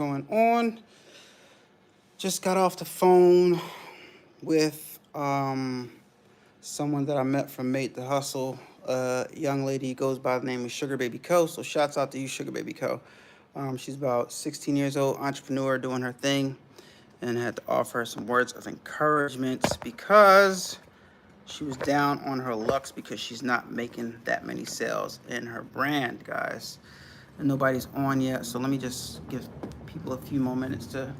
Going on. Just got off the phone with someone that I met from Made to Hustle. A young lady goes by the name of Sugar Baby Co. So shouts out to you, Sugar Baby Co. She's about 16 years old, entrepreneur, doing her thing, and I had to offer her some words of encouragement because she was down on her lucks because she's not making that many sales in her brand, guys. And nobody's on yet, so let me just give people a few more minutes to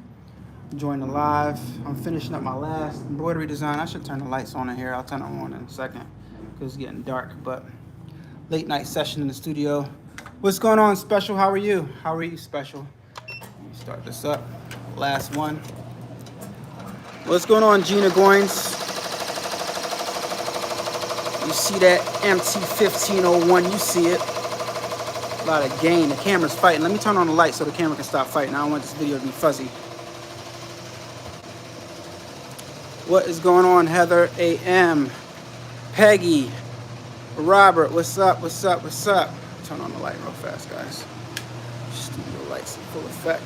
join the live. I'm finishing up my last embroidery design. I should turn the lights on in here. I'll turn them on in a second because it's getting dark. But late night session in the studio. What's going on, Special? How are you? How are you, Special? Let me start this up. Last one. What's going on, Gina Goins? You see that MT1501? You see it. A lot of gain. The camera's fighting. Let me turn on the light so the camera can stop fighting. I don't want this video to be fuzzy. What is going on, Heather AM, Peggy, Robert? What's up? What's up? What's up? Turn on the light real fast, guys. Studio lights in full effect.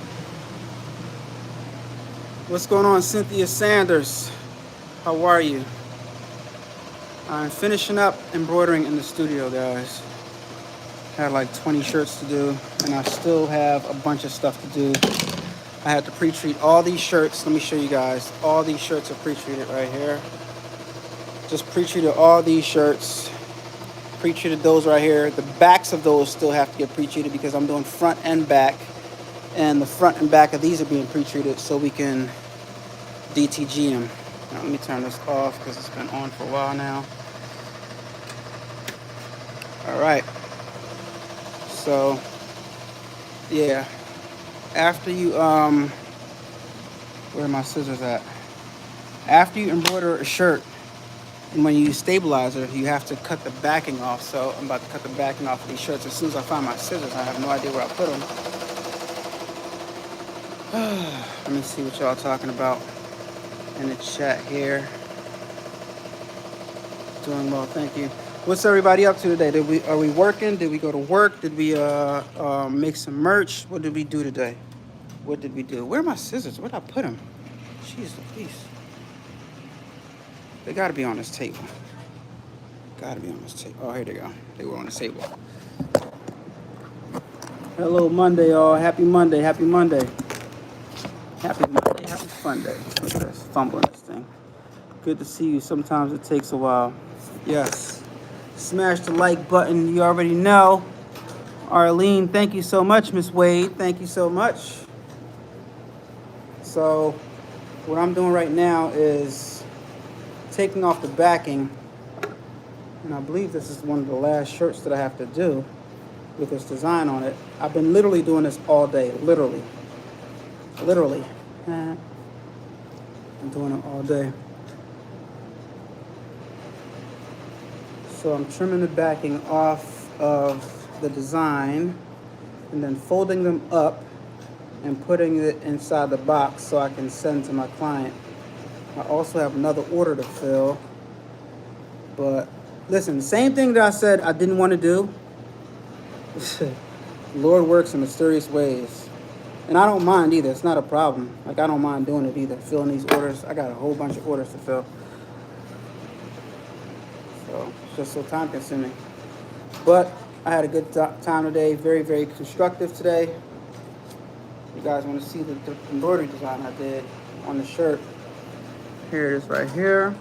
What's going on, Cynthia Sanders? How are you? I'm finishing up embroidering in the studio, guys. Had like 20 shirts to do, and I still have a bunch of stuff to do. I had to pre-treat all these shirts. Let me show you guys. All these shirts are pre-treated right here. Just pre-treated all these shirts. Pre-treated those right here. The backs of those still have to get pre-treated because I'm doing front and back. And the front and back of these are being pre-treated so we can DTG them. Now, let me turn this off because it's been on for a while now. All right. So, yeah. After you, where are my scissors at? After you embroider a shirt, and when you use stabilizer, you have to cut the backing off. So I'm about to cut the backing off of these shirts. As soon as I find my scissors, I have no idea where I put them. Let me see what y'all talking about in the chat here. Doing well, thank you. What's everybody up to today? Are we working? Did we go to work? Did we make some merch? What did we do today? What did we do? Where are my scissors? Where'd I put them? Jeez Louise. They gotta be on this table. Gotta be on this table. Oh, here they go. They were on the table. Hello, Monday, y'all. Happy Monday. Happy Monday. Happy Monday. Happy fun day. Look at this. Fumbling this thing. Good to see you. Sometimes it takes a while. Yes. Smash the like button. You already know. Arlene, thank you so much. Miss Wade, thank you so much. So what I'm doing right now is taking off the backing. And I believe this is one of the last shirts that I have to do with this design on it. I've been literally doing this all day. Literally. I'm doing it all day. So I'm trimming the backing off of the design and then folding them up and putting it inside the box so I can send to my client. I also have another order to fill. But listen, same thing that I said I didn't want to do. Lord works in mysterious ways. And I don't mind either. It's not a problem. Like, I don't mind doing it either. Filling these orders. I got a whole bunch of orders to fill. So it's just so time consuming. But I had a good time today. Very, very constructive today. You guys want to see the embroidery design I did on the shirt. Here it is right here.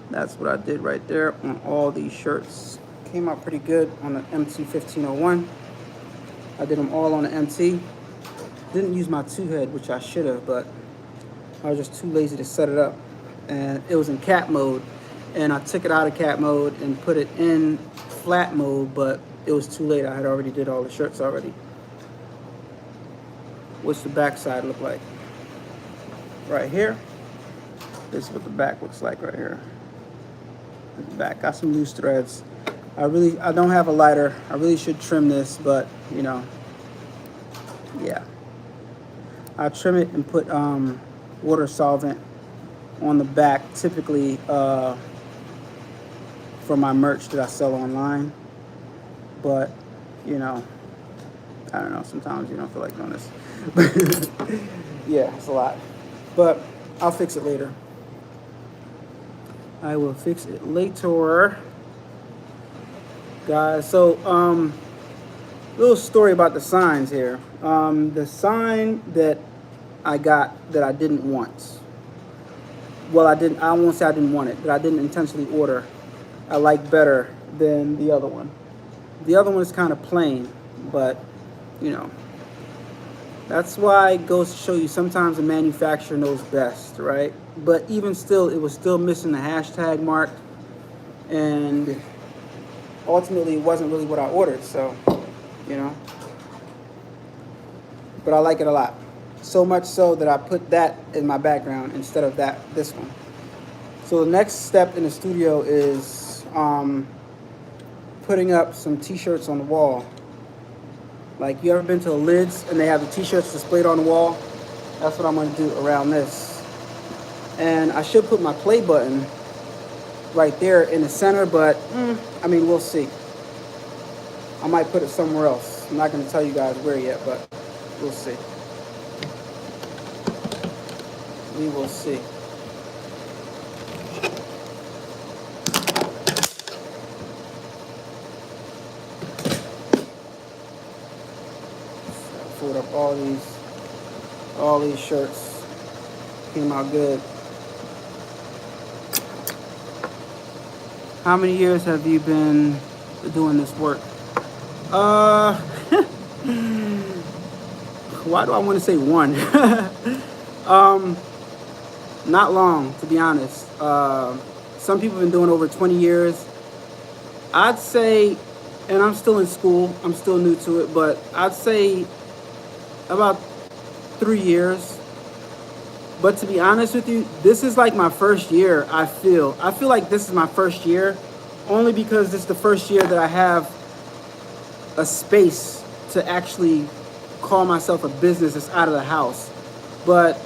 That's what I did right there on all these shirts. Came out pretty good on the MT1501. I did them all on the MT. Didn't use my two-head, which I should have, but I was just too lazy to set it up. And it was in cap mode. And I took it out of cap mode and put it in flat mode, but it was too late. I had already did all the shirts already. What's the back side look like? Right here. This is what the back looks like right here. The back got some loose threads. I don't have a lighter. I really should trim this, but you know, yeah. I trim it and put water solvent on the back, typically for my merch that I sell online. But you know, I don't know. Sometimes you don't feel like doing this. Yeah, it's a lot. But I'll fix it later. I will fix it later. Guys, so little story about the signs here. The sign that I got that I didn't want. Well, I won't say I didn't want it, but I didn't intentionally order. I like better than the other one. The other one is kind of plain, but you know, that's why it goes to show you sometimes the manufacturer knows best, right? But even still, it was still missing the hashtag mark, and ultimately it wasn't really what I ordered, so you know. But I like it a lot. So much so that I put that in my background instead of this one. So the next step in the studio is putting up some t-shirts on the wall. Like, you ever been to a Lids and they have the t-shirts displayed on the wall? That's what I'm going to do around this. And I should put my play button right there in the center, but I mean, we'll see. I might put it somewhere else. I'm not going to tell you guys where yet, but we'll see. We will see. Fold up all these shirts. Came out good. How many years have you been doing this work? Why do I want to say one? Not long, to be honest. Some people have been doing over 20 years. I'd say, and I'm still in school, I'm still new to it, but I'd say about 3 years. But to be honest with you, this is like my first year, I feel like this is my first year, only because this is the first year that I have a space to actually call myself a business that's out of the house. But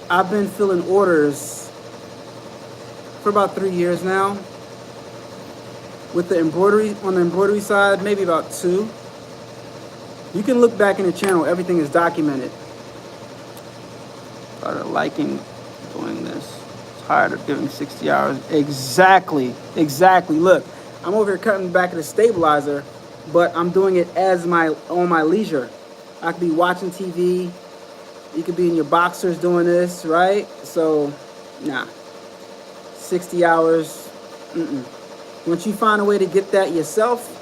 I've been filling orders for about 3 years now. With the embroidery, on the embroidery side, maybe about 2. You can look back in the channel, everything is documented. Started liking doing this. Tired of giving 60 hours. Exactly. Look, I'm over here cutting the back of the stabilizer, but I'm doing it as on my leisure. I could be watching TV. You could be in your boxers doing this, right? So, nah. 60 hours. Once you find a way to get that yourself,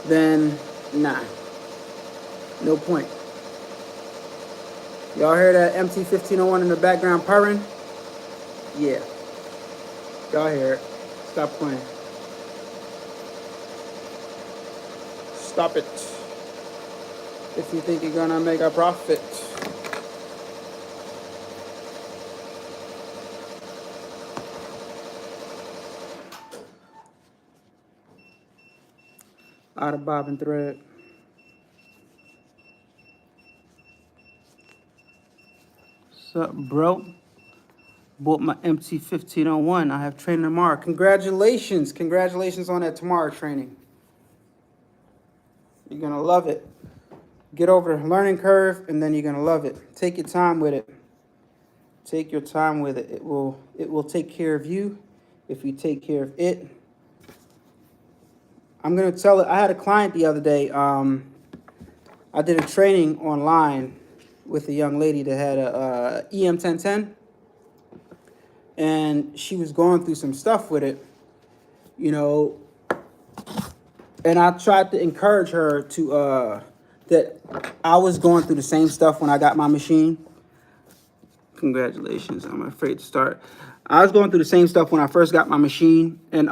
then nah. No point. Y'all hear that MT1501 in the background purring? Yeah. Y'all hear it. Stop playing. Stop it. If you think you're gonna make a profit. Out of bobbin thread. What's up, bro? Bought my MT1501. I have training tomorrow. Congratulations. Congratulations on that tomorrow training. You're gonna love it. Get over the learning curve, and then you're gonna love it. Take your time with it. Take your time with it. It will take care of you if you take care of it. I'm gonna tell it. I had a client the other day. I did a training online with a young lady that had a EM1010, and she was going through some stuff with it, you know. And I tried to encourage her to that I was going through the same stuff when I got my machine. Congratulations. I'm afraid to start. I was going through the same stuff when I first got my machine, and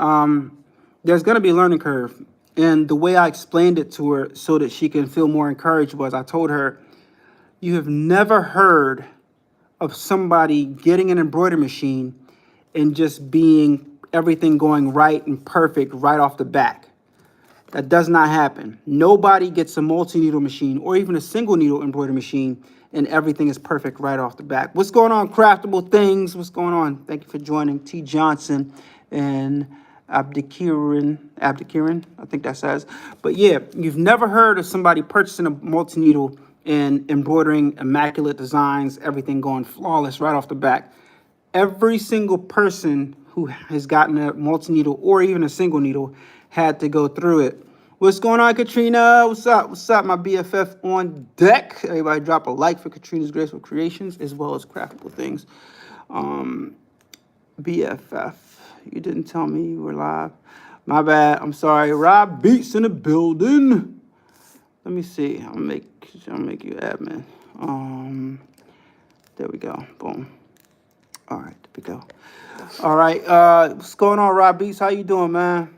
there's going to be a learning curve. And the way I explained it to her so that she can feel more encouraged was I told her, you have never heard of somebody getting an embroidery machine and just being everything going right and perfect right off the back. That does not happen. Nobody gets a multi-needle machine or even a single needle embroidery machine and everything is perfect right off the back. What's going on, Craftable Things? What's going on? Thank you for joining. T. Johnson and Abdikiran, I think that says. But yeah, you've never heard of somebody purchasing a multi-needle and embroidering immaculate designs, everything going flawless right off the back. Every single person who has gotten a multi-needle or even a single needle had to go through it. What's going on, Katrina? What's up? What's up, my BFF on deck? Everybody drop a like for Katrina's Graceful Creations as well as Craftable Things. BFF, you didn't tell me you were live. My bad. I'm sorry. Rob Beats in the building. Let me see. I'll make you admin. There we go. Boom. All right, there we go. All right. What's going on, Rob Beats? How you doing, man?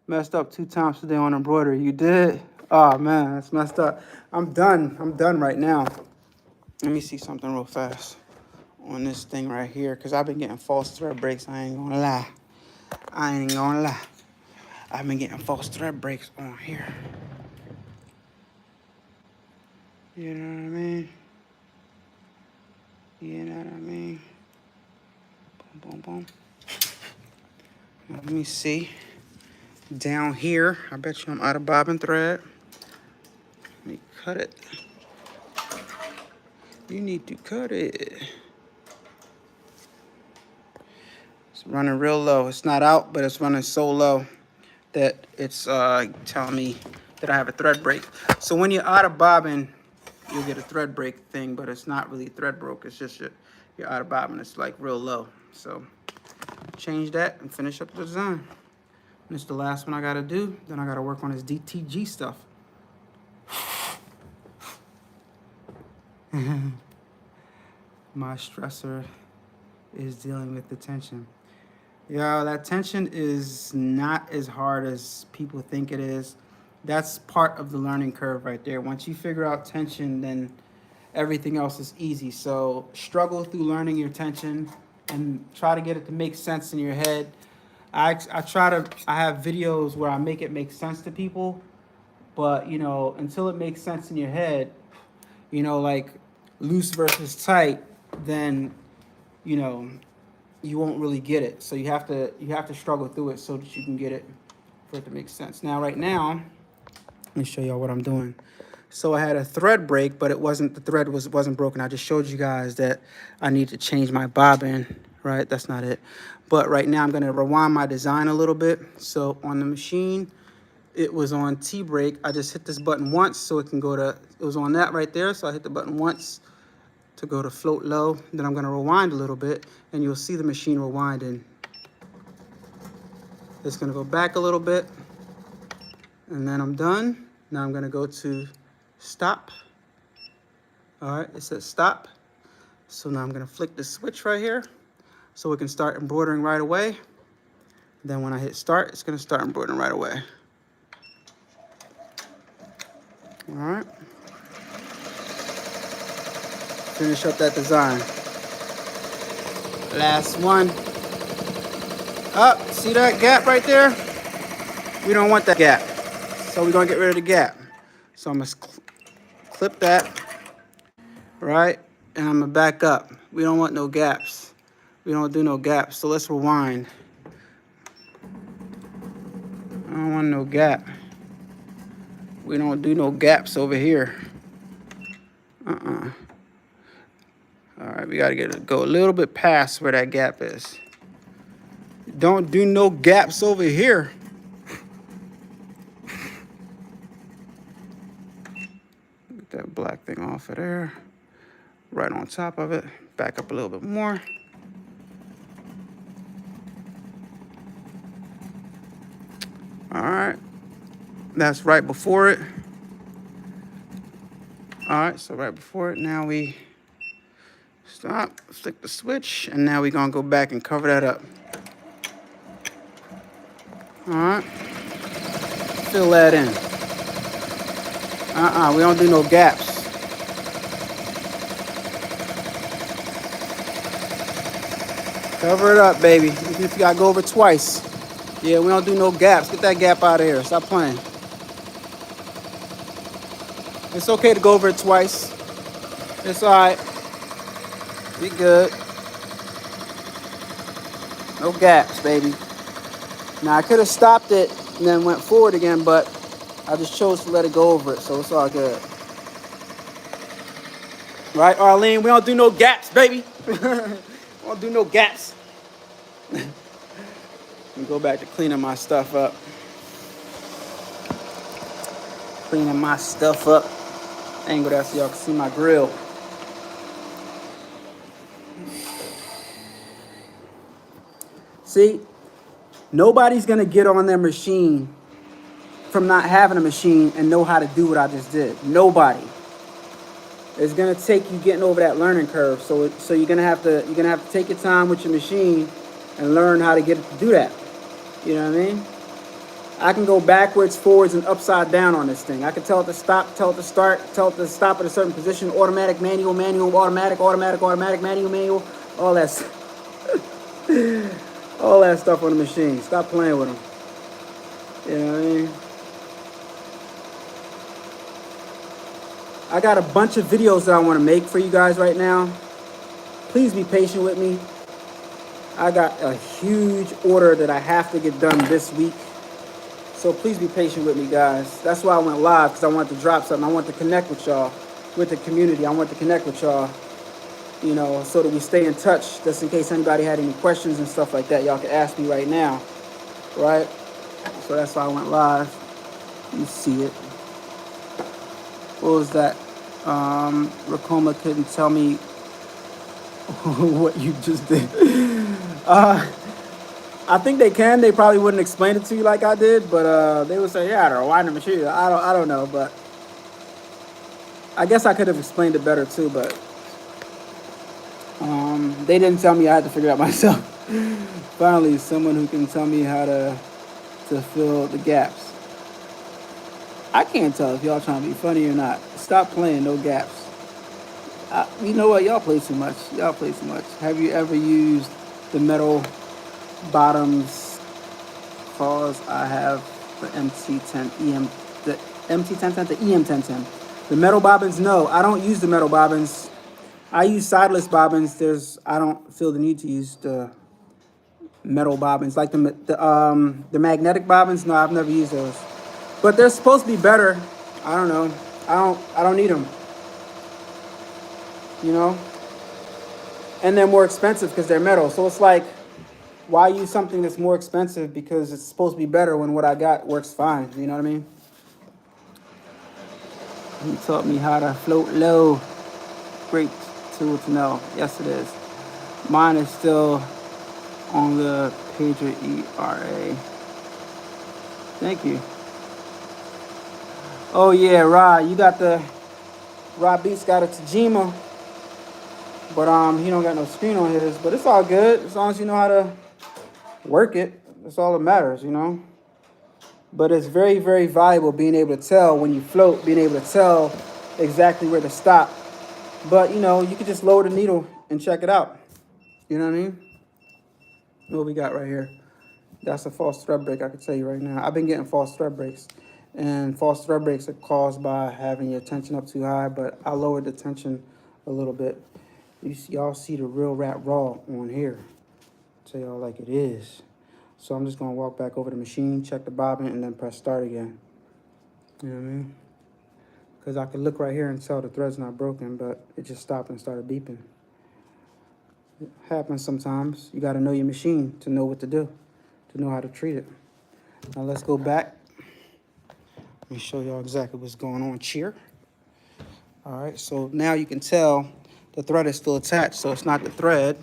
Messed up 2 times today on embroidery. You did? Oh man, that's messed up. I'm done. I'm done right now. Let me see something real fast on this thing right here, because I've been getting false thread breaks. I ain't gonna lie. I've been getting false thread breaks on here. You know what I mean? You know what I mean? Boom, boom, boom. Now, let me see. Down here, I bet you I'm out of bobbin thread. Let me cut it. You need to cut it. It's running real low. It's not out, but it's running so low that it's telling me that I have a thread break. So when you're out of bobbin, you'll get a thread break thing, but it's not really thread broke. It's just you're out of bobbin. It's like real low. So change that and finish up the design. And it's the last one I gotta do. Then I gotta work on this DTG stuff. My stressor is dealing with the tension. Yeah, that tension is not as hard as people think it is. That's part of the learning curve right there. Once you figure out tension, then everything else is easy. So struggle through learning your tension and try to get it to make sense in your head. I have videos where I make it make sense to people, but you know, until it makes sense in your head, you know, like loose versus tight, then you know, you won't really get it. So you have to struggle through it so that you can get it, for it to make sense. Now, right now, let me show y'all what I'm doing. So I had a thread break, but the thread wasn't broken. I just showed you guys that I need to change my bobbin, right? That's not it. But right now I'm gonna rewind my design a little bit. So on the machine, it was on T break. I just hit this button once so it can go to, it was on that right there. So I hit the button once to go to float low. Then I'm gonna rewind a little bit and you'll see the machine rewinding. It's gonna go back a little bit and then I'm done. Now I'm gonna go to stop. All right, it says stop. So now I'm gonna flick the switch right here so we can start embroidering right away. Then when I hit start, it's gonna start embroidering right away. All right. Finish up that design. Last one. Up, see that gap right there? We don't want that gap. So we're gonna get rid of the gap. So I'm gonna clip that, right? And I'm gonna back up. We don't want no gaps. We don't do no gaps, so let's rewind. I don't want no gap. We don't do no gaps over here. All right, we gotta go a little bit past where that gap is. Don't do no gaps over here. Get that black thing off of there. Right on top of it. Back up a little bit more. All right, that's right before it. All right, so right before it, now we stop, flick the switch, and now we're gonna go back and cover that up. All right, fill that in. We don't do no gaps. Cover it up, baby. Even if you gotta go over twice. Yeah, we don't do no gaps. Get that gap out of here. Stop playing. It's okay to go over it twice. It's all right. We good. No gaps, baby. Now I could have stopped it and then went forward again, but I just chose to let it go over it, so it's all good. Right, Arlene? We don't do no gaps, baby. We don't do no gaps. Let me go back to cleaning my stuff up. Cleaning my stuff up. Angle that so y'all can see my grill. See, nobody's gonna get on their machine from not having a machine and know how to do what I just did. Nobody. It's gonna take you getting over that learning curve. So you're gonna have to take your time with your machine and learn how to get it to do that. You know what I mean? I can go backwards, forwards, and upside down on this thing. I can tell it to stop, tell it to start, tell it to stop at a certain position, automatic, manual, manual, automatic, automatic, automatic, manual, manual, all that all that stuff on the machine. Stop playing with them. You know what I mean? I got a bunch of videos that I want to make for you guys right now. Please be patient with me. I got a huge order that I have to get done this week. So please be patient with me, guys. That's why I went live, because I wanted to drop something. I want to connect with y'all, with the community. I want to connect with y'all, you know, so that we stay in touch, just in case anybody had any questions and stuff like that. Y'all can ask me right now, right? So that's why I went live. You see it. What was that? Ricoma couldn't tell me what you just did. I think they can. They probably wouldn't explain it to you like I did, but they would say, yeah, they're winding the machine. I don't know, but I guess I could have explained it better too, but they didn't tell me. I had to figure it out myself. Finally, someone who can tell me how to fill the gaps. I can't tell if y'all trying to be funny or not. Stop playing no gaps. You know what? Y'all play too much. Y'all play too much. Have you ever used the metal bottoms? Cause I have the MT10 the MT1010, the EM1010. The metal bobbins, no, I don't use the metal bobbins. I use sideless bobbins. I don't feel the need to use the metal bobbins, like the magnetic bobbins. No, I've never used those, but they're supposed to be better. I don't know. I don't need them. You know, and they're more expensive because they're metal. So it's like, why use something that's more expensive because it's supposed to be better when what I got works fine? You know what I mean? He taught me how to float low. Great tool to know. Yes, it is. Mine is still on the pager ERA. Thank you. Oh yeah, Rod, you got Rod Beats got a Tajima, but he don't got no screen on his. But it's all good as long as you know how to work it. That's all that matters, you know. But it's very, very valuable being able to tell when you float, being able to tell exactly where to stop. But you know, you can just lower the needle and check it out. You know what I mean? What we got right here? That's a false thread break, I can tell you right now. I've been getting false thread breaks. And false thread breaks are caused by having your tension up too high, but I lowered the tension a little bit. Y'all see the real rat raw on here. Tell y'all like it is. So I'm just gonna walk back over the machine, check the bobbin, and then press start again. You know what I mean? Because I can look right here and tell the thread's not broken, but it just stopped and started beeping. It happens sometimes. You gotta know your machine to know what to do, to know how to treat it. Now let's go back. Let me show y'all exactly what's going on here. All right, so now you can tell the thread is still attached, so it's not the thread,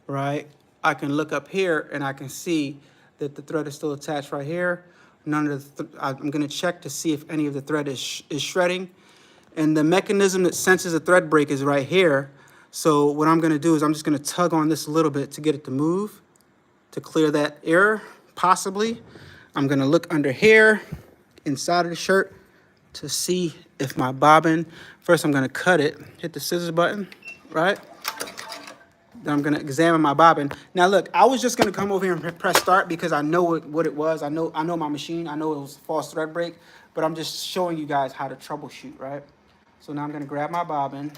right? I can look up here and I can see that the thread is still attached right here. None of I'm gonna check to see if any of the thread is shredding. And the mechanism that senses a thread break is right here. So what I'm gonna do is I'm just gonna tug on this a little bit to get it to move, to clear that error, possibly. I'm gonna look under here, inside of the shirt, to see if my bobbin, first I'm gonna cut it, hit the scissors button, right? Then I'm gonna examine my bobbin. Now look, I was just gonna come over here and press start because I know what it was. I know my machine, I know it was a false thread break, but I'm just showing you guys how to troubleshoot, right? So now I'm gonna grab my bobbin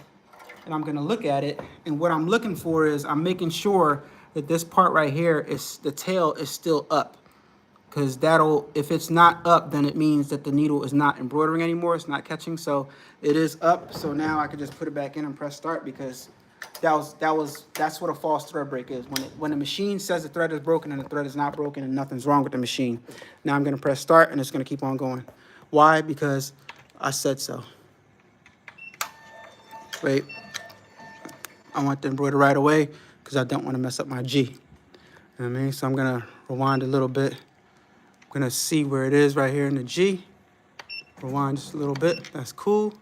and I'm gonna look at it. And what I'm looking for is I'm making sure that this part right here is, the tail is still up. because that'll, if it's not up, then it means that the needle is not embroidering anymore. It's not catching. So it is up. So now I can just put it back in and press start, because that's what a false thread break is. When the machine says the thread is broken and the thread is not broken and nothing's wrong with the machine. Now I'm gonna press start and it's gonna keep on going. Why? Because I said so. Wait, I want to embroider right away because I don't want to mess up my G. You know what I mean? So I'm gonna rewind a little bit. I'm gonna see where it is right here in the G. Rewind just a little bit. That's cool.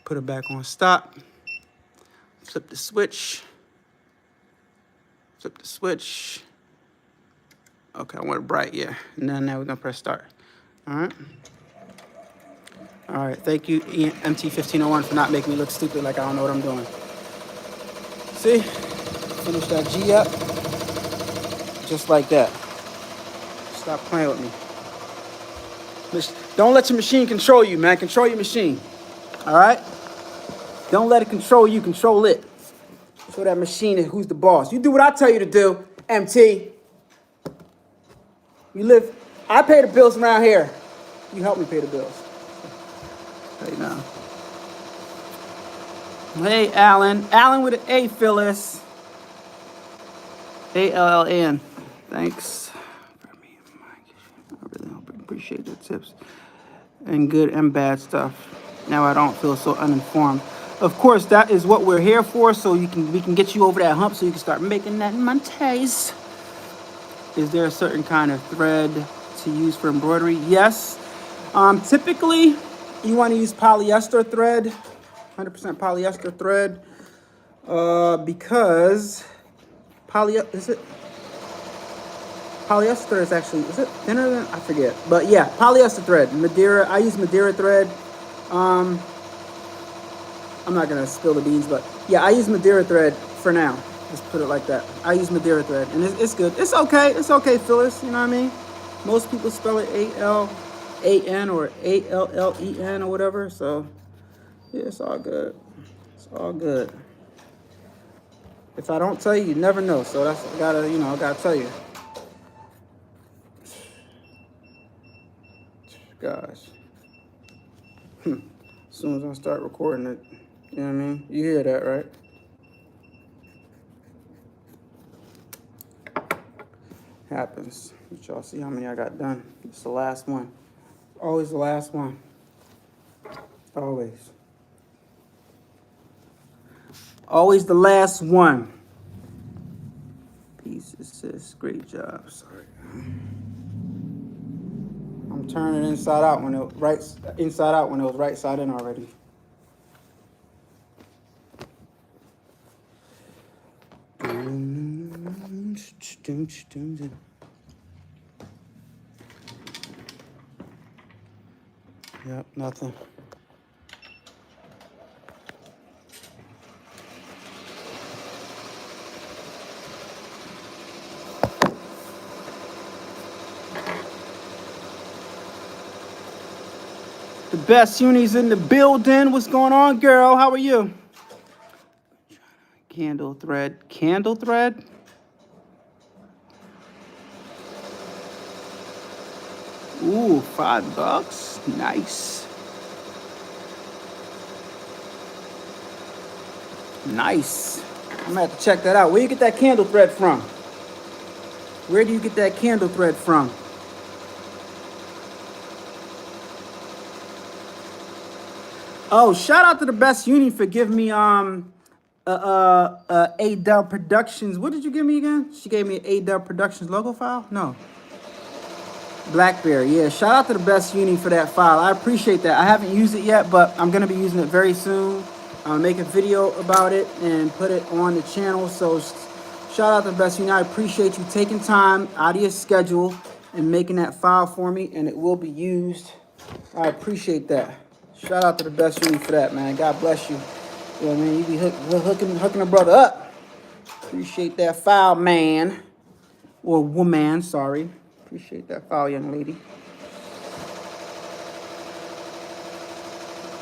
Put it back on stop. Flip the switch. Flip the switch. Okay, I want it bright, yeah. And then now we're gonna press start. All right. All right, thank you, MT1501, for not making me look stupid like I don't know what I'm doing. See? Finish that G up. Just like that. Stop playing with me. Don't let your machine control you, man. Control your machine. All right? Don't let it control you. Control it. Show that machine who's the boss. You do what I tell you to do, MT. I pay the bills around here. You help me pay the bills. Right now. Hey, Alan. Alan with an A, Phyllis. ALLN. Thanks. I really appreciate the tips. And good and bad stuff. Now I don't feel so uninformed. Of course, that is what we're here for, so we can get you over that hump so you can start making that montes. Is there a certain kind of thread to use for embroidery? Yes. Typically, you want to use polyester thread, 100% polyester thread, because polyester is actually, is it thinner than, I forget. But yeah, polyester thread, Madeira. I use Madeira thread. I'm not gonna spill the beans, but yeah, I use Madeira thread for now. Just put it like that. I use Madeira thread, and it's good. It's okay. It's okay, Phyllis. You know what I mean? Most people spell it A-L-A-N or A-L-L-E-N or whatever. So yeah, it's all good. It's all good. If I don't tell you, you never know. So that's I gotta tell you. Gosh. As soon as I start recording it, you know what I mean? You hear that, right? Happens. But y'all see how many I got done. It's the last one. Always the last one. Always. Always the last one. Pieces, sis. Great job. Sorry. I'm turning inside out when it was right side in already. Yep, nothing. The best unis in the building. What's going on, girl? How are you? Candle thread. Candle thread? Ooh, $5. Nice. Nice. I'm gonna have to check that out. Where you get that candle thread from? Where do you get that candle thread from? Oh, shout out to the best uni for giving me A-Dubb Productions. What did you give me again? She gave me an A-Dubb Productions logo file? No. Blackberry, yeah. Shout out to the best uni for that file. I appreciate that. I haven't used it yet, but I'm going to be using it very soon. Make a video about it and put it on the channel. So shout out to the best uni. I appreciate you taking time out of your schedule and making that file for me, and it will be used. I appreciate that. Shout out to the best uni for that, man. God bless you. You know what I mean? You be hooking a brother up. Appreciate that file, man. Or woman, sorry. Appreciate that file, young lady.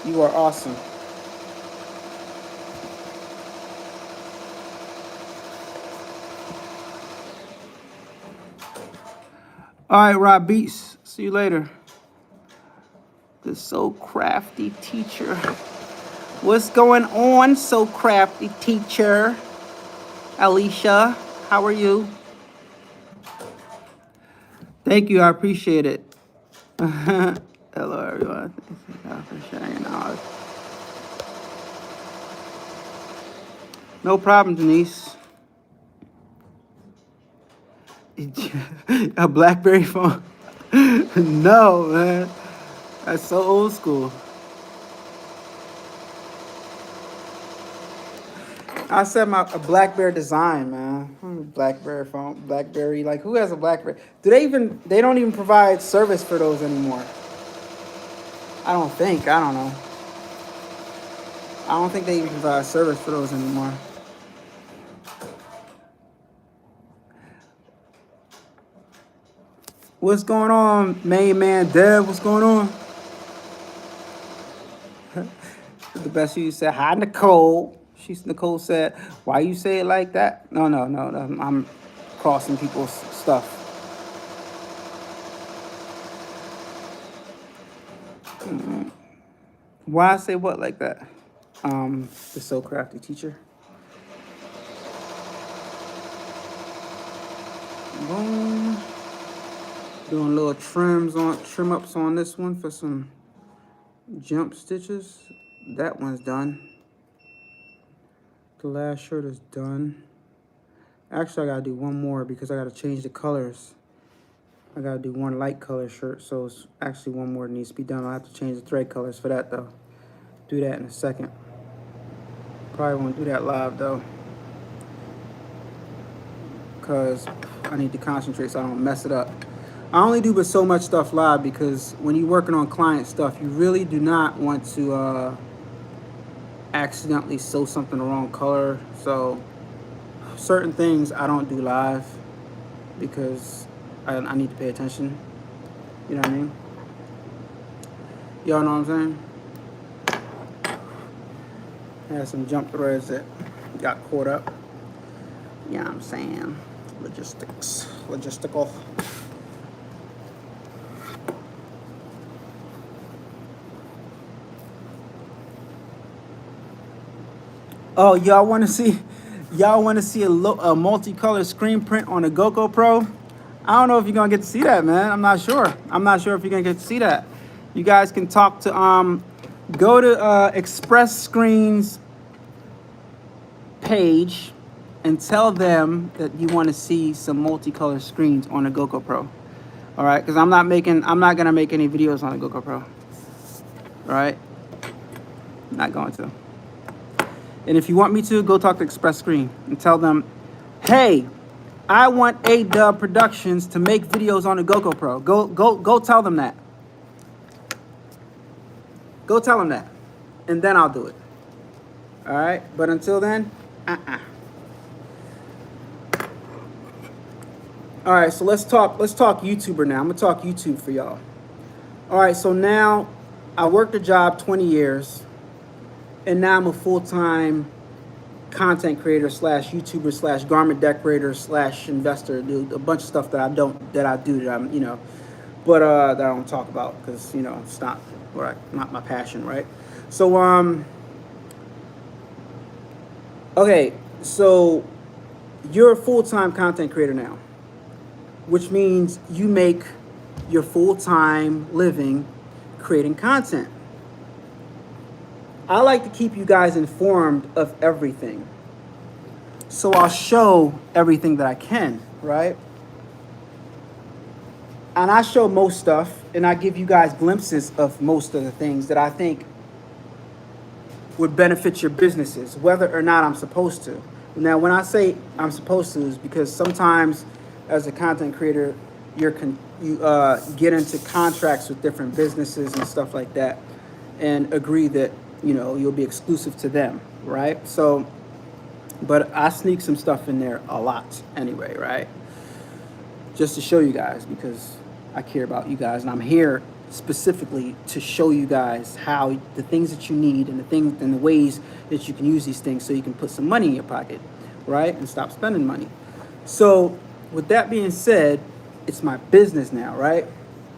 You are awesome. All right, Rob Beats. See you later. The So Crafty Teacher. What's going on, So Crafty Teacher? Alicia, how are you? Thank you, I appreciate it. Hello, everyone. Thank you for sharing out. No problem, Denise. A BlackBerry phone? No, man. That's so old school. I said a BlackBerry design, man. BlackBerry phone, BlackBerry. Like, who has a BlackBerry? They don't even provide service for those anymore. I don't think. I don't know. I don't think they even provide service for those anymore. What's going on, main man Dev? What's going on? The best you said, hi, Nicole. Nicole said, why you say it like that? No. I'm crossing people's stuff. Why I say what like that? The So Crafty Teacher. Boom. Doing little trim ups on this one for some jump stitches. That one's done. The last shirt is done. Actually, I gotta do one more because I gotta change the colors. I gotta do one light color shirt, so it's actually one more that needs to be done. I'll have to change the thread colors for that though. Do that in a second. Probably won't do that live though, because I need to concentrate so I don't mess it up. I only do but so much stuff live because when you're working on client stuff, you really do not want to accidentally sew something the wrong color. So certain things I don't do live because I need to pay attention. You know what I mean? Y'all know what I'm saying? I had some jump threads that got caught up. You know what I'm saying? Logistical. Oh, y'all want to see a multicolored screen print on a GoPro Pro? I don't know if you're gonna get to see that, man. I'm not sure if you're gonna get to see that. You guys can talk to go to Express Screens page and tell them that you want to see some multicolored screens on a GoPro Pro. All right, because I'm not gonna make any videos on a GoPro Pro. All right, not going to. And if you want me to, go talk to Express Screen and tell them, hey, I want A-Dubb Productions to make videos on a GoPro Pro. Go tell them that. Go tell them that. And then I'll do it. All right? But until then, All right, so let's talk YouTuber now. I'm going to talk YouTube for y'all. All right, so now I worked a job 20 years. And now I'm a full-time content creator / YouTuber / garment decorator / investor. Do a bunch of stuff that I do that I'm but that I don't talk about because it's not my passion, right? So okay, so you're a full-time content creator now, which means you make your full-time living creating content. I like to keep you guys informed of everything. So I'll show everything that I can, right? And I show most stuff, and I give you guys glimpses of most of the things that I think would benefit your businesses, whether or not I'm supposed to. Now, when I say I'm supposed to, is because sometimes as a content creator, you get into contracts with different businesses and stuff like that and agree that you'll be exclusive to them, right? So, but I sneak some stuff in there a lot anyway, right? Just to show you guys because I care about you guys and I'm here specifically to show you guys how the things that you need and the ways that you can use these things so you can put some money in your pocket, right? And stop spending money. So with that being said, it's my business now, right?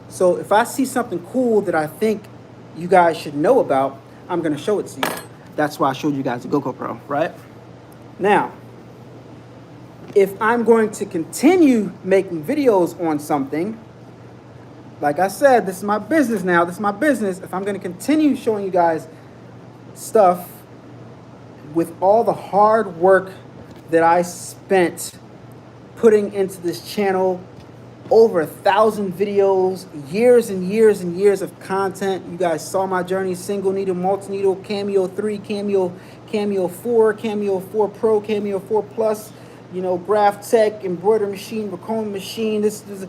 So if I see something cool that I think you guys should know about, I'm gonna show it to you. That's why I showed you guys the GoPro, right? Now, if I'm going to continue making videos on something, like I said, this is my business now. This is my business. If I'm going to continue showing you guys stuff with all the hard work that I spent putting into this channel, over 1,000 videos, years and years and years of content. You guys saw my journey: single needle, multi needle, Cameo 3, Cameo 4, Cameo 4 Pro, Cameo 4 Plus, you know, Graph Tech, embroidery machine, Ricoma machine. This is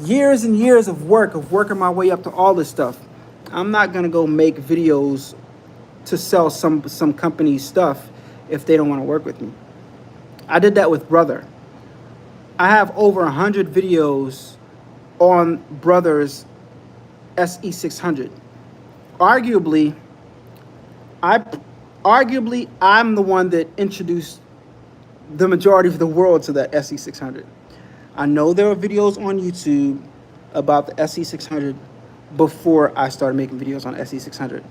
years and years of working my way up to all this stuff. I'm not gonna go make videos to sell some company's stuff if they don't want to work with me. I did that with Brother. I have over 100 videos on Brother's SE600. Arguably, I'm the one that introduced the majority of the world to that SE600. I know there are videos on YouTube about the SE600 before I started making videos on SE600,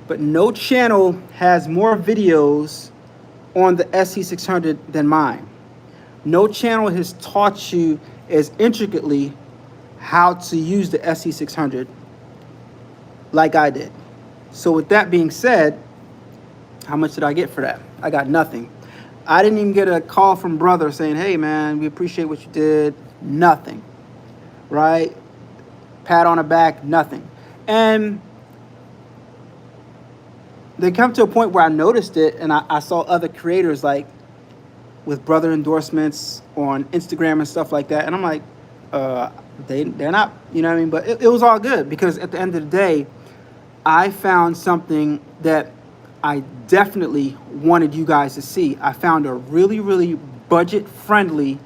but no channel has more videos on the SE600 than mine. No channel has taught you as intricately how to use the SE600 like I did. So with that being said, how much did I get for that? I got nothing. I didn't even get a call from Brother saying, hey man, we appreciate what you did. Nothing, right? Pat on the back, nothing. And they come to a point where I noticed it, and I saw other creators like with Brother endorsements on Instagram and stuff like that. And I'm like, they're not, you know what I mean? But it was all good, because at the end of the day, I found something that I definitely wanted you guys to see. I found a really, really budget-friendly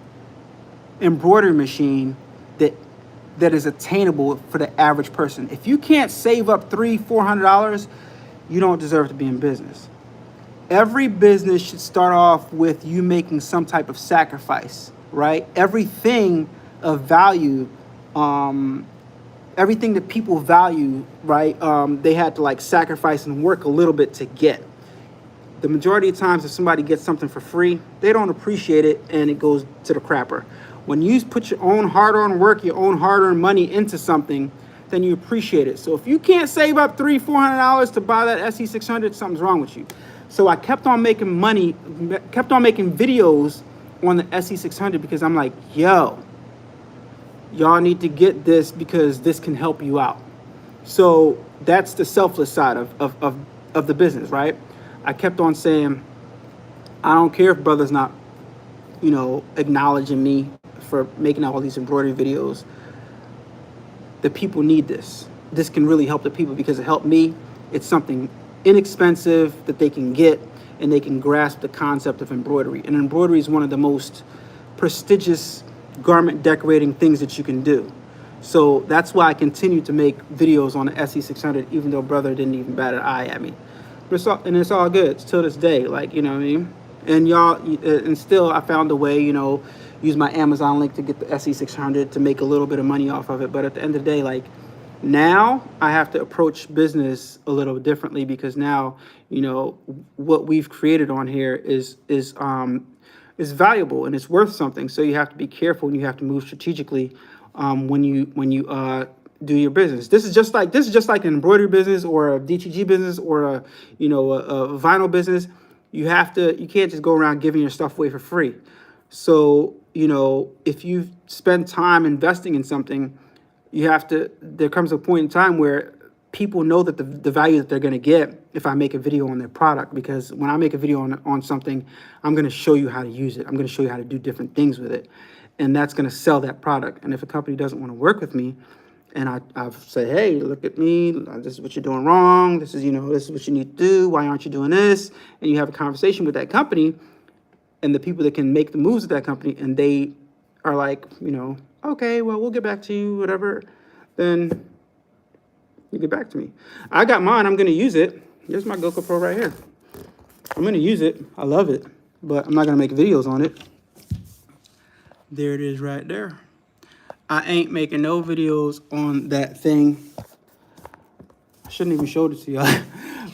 embroidery machine that is attainable for the average person. If you can't save up $300-400, you don't deserve to be in business. Every business should start off with you making some type of sacrifice, right? Everything of value, everything that people value, right? They had to like sacrifice and work a little bit to get. The majority of times, if somebody gets something for free, they don't appreciate it, and it goes to the crapper. When you put your own hard-earned work, your own hard-earned money into something, then you appreciate it. So if you can't save up $300-400 to buy that SE600, something's wrong with you. So I kept on making money, kept on making videos on the SE600, because I'm like, yo, y'all need to get this because this can help you out. So that's the selfless side of the business, right? I kept on saying, I don't care if Brother's not, you know, acknowledging me for making all these embroidery videos. The people need this. This can really help the people, because it helped me. It's something inexpensive that they can get, and they can grasp the concept of embroidery. And embroidery is one of the most prestigious garment decorating things that you can do. So that's why I continue to make videos on the SE600, even though Brother didn't even bat an eye at me. But it's all good. It's till this day, like, you know what I mean? And y'all, and still I found a way, you know, use my Amazon link to get the SE600 to make a little bit of money off of it. But at the end of the day, like, now I have to approach business a little differently, because now, you know, what we've created on here is valuable and it's worth something. So you have to be careful, and you have to move strategically when you do your business. This is just like an embroidery business, or a DTG business, or a, you know, a vinyl business. You can't just go around giving your stuff away for free. So, you know, if you spend time investing in something, there comes a point in time where people know that the value that they're going to get if I make a video on their product. Because when I make a video on something, I'm going to show you how to use it. I'm going to show you how to do different things with it. And that's going to sell that product. And if a company doesn't want to work with me, and I've said, hey, look at me, this is what you're doing wrong. This is, you know, this is what you need to do. Why aren't you doing this? And you have a conversation with that company and the people that can make the moves at that company, and they are like, you know, okay, well, we'll get back to you, whatever. Then you get back to me. I got mine. I'm going to use it. Here's my GoPro right here. I'm going to use it. I love it, but I'm not going to make videos on it. There it is right there. I ain't making no videos on that thing. I shouldn't even showed it to y'all,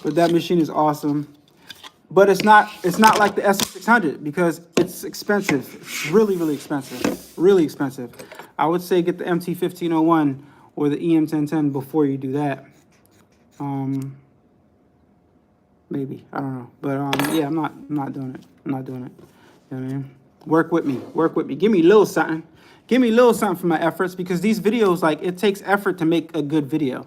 but that machine is awesome. But it's not like the SM600 because it's expensive. It's really, really expensive. Really expensive. I would say get the MT1501 or the EM1010 before you do that. Maybe, I don't know. But yeah, I'm not doing it. I'm not doing it. You know what I mean? Work with me. Work with me. Give me a little something. Give me a little something for my efforts, because these videos, like, it takes effort to make a good video.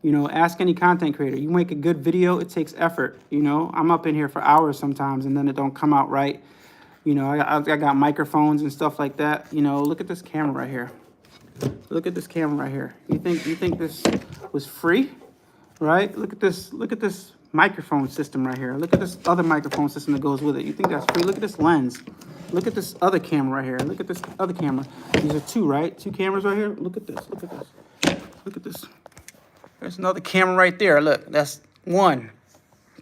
You know, ask any content creator. You make a good video, it takes effort. You know, I'm up in here for hours sometimes and then it don't come out right. You know, I got microphones and stuff like that. You know, look at this camera right here. Look at this camera right here. You think this was free? Right? Look at this microphone system right here. Look at this other microphone system that goes with it. You think that's free? Look at this lens. Look at this other camera right here. Look at this other camera. These are two, right? Two cameras right here. Look at this. Look at this. Look at this. There's another camera right there. Look, that's 1,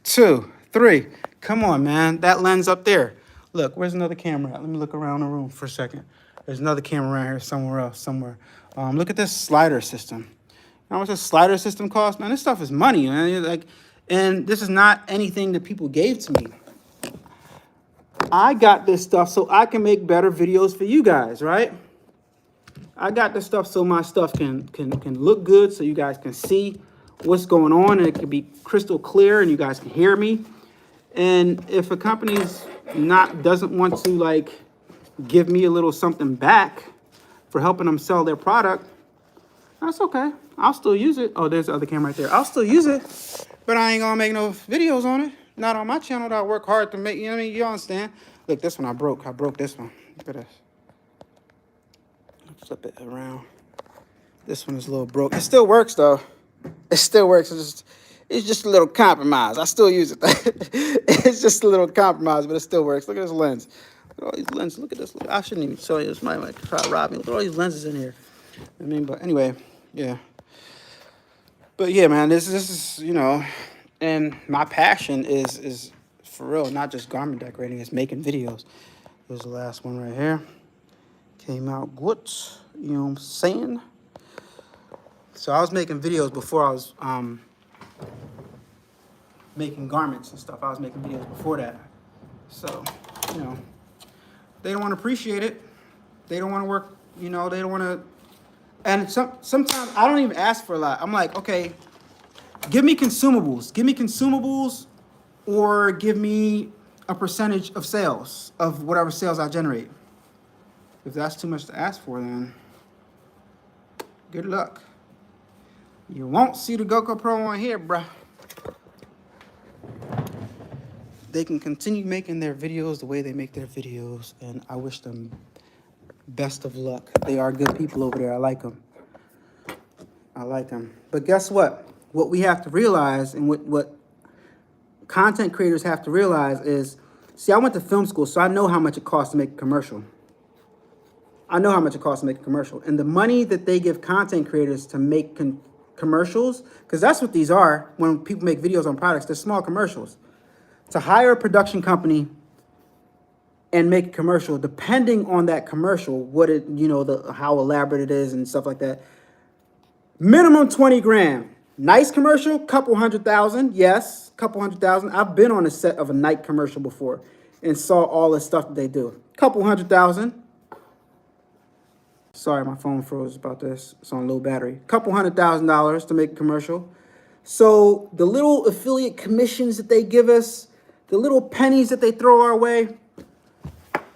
2, 3. Come on, man. That lens up there. Look, where's another camera at? Let me look around the room for a second. There's another camera right here somewhere else, somewhere. Look at this slider system. You know how much this slider system costs? Man, this stuff is money, man. Like, and this is not anything that people gave to me. I got this stuff so I can make better videos for you guys, right? I got this stuff so my stuff can look good, so you guys can see what's going on, and it can be crystal clear and you guys can hear me. And if a company's doesn't want to, like, give me a little something back for helping them sell their product, that's okay. I'll still use it. Oh, there's the other camera right there. I'll still use it, but I ain't gonna make no videos on it. Not on my channel that I work hard to make. You know what I mean? You understand? Look, this one I broke. I broke this one. Look at this. Flip it around. This one is a little broke. It still works though. It still works. It's just a little compromise. I still use it. It's just a little compromise, but it still works. Look at this lens. Look at all these lenses. Look at this. Look, I shouldn't even show you this. Might try to rob me. Look at all these lenses in here. I mean, but anyway, yeah. But yeah, man, this is, you know, and my passion is for real, not just garment decorating. It's making videos. Here's the last one right here. Came out good, you know what I'm saying? So I was making videos before I was making garments and stuff. I was making videos before that. So, you know, they don't want to appreciate it. They don't want to work, you know, they don't want to. And sometimes I don't even ask for a lot. I'm like, okay, give me consumables. Give me consumables, or give me a percentage of sales, of whatever sales I generate. If that's too much to ask for, then good luck. You won't see the GoPro Pro on here, bruh. They can continue making their videos the way they make their videos, and I wish them best of luck. They are good people over there. I like them. I like them. But guess what? What we have to realize, and what content creators have to realize is, see, I went to film school, so I know how much it costs to make a commercial. I know how much it costs to make a commercial. And the money that they give content creators to make commercials, because that's what these are when people make videos on products, they're small commercials. To hire a production company and make a commercial, depending on that commercial, what it, you know, how elaborate it is and stuff like that, minimum 20 grand. Nice commercial, couple $100,000, yes, couple $100,000. I've been on a set of a Nike commercial before and saw all the stuff that they do. Couple $100,000. Sorry, my phone froze about this. It's on low battery. Couple $100,000 to make a commercial. So the little affiliate commissions that they give us, the little pennies that they throw our way,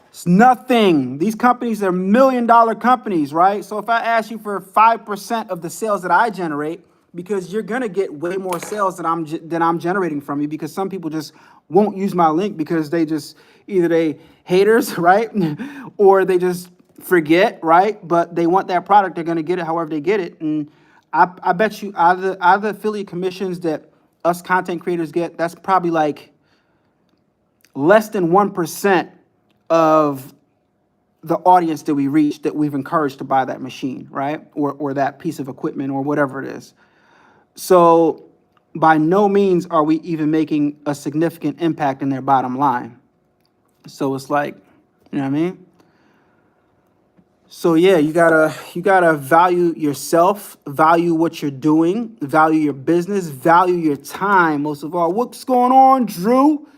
it's nothing. These companies are $1 million companies, right? So if I ask you for 5% of the sales that I generate, because you're gonna get way more sales than I'm generating from you, because some people just won't use my link because they just either they haters, right, or they just forget, right? But they want that product. They're gonna get it however they get it. And I bet you out of the affiliate commissions that us content creators get, that's probably like less than 1% of the audience that we reach that we've encouraged to buy that machine, right? Or that piece of equipment or whatever it is. So by no means are we even making a significant impact in their bottom line. So it's like, you know what I mean? So yeah, you gotta value yourself, value what you're doing, value your business, value your time. Most of all, what's going on, Drew?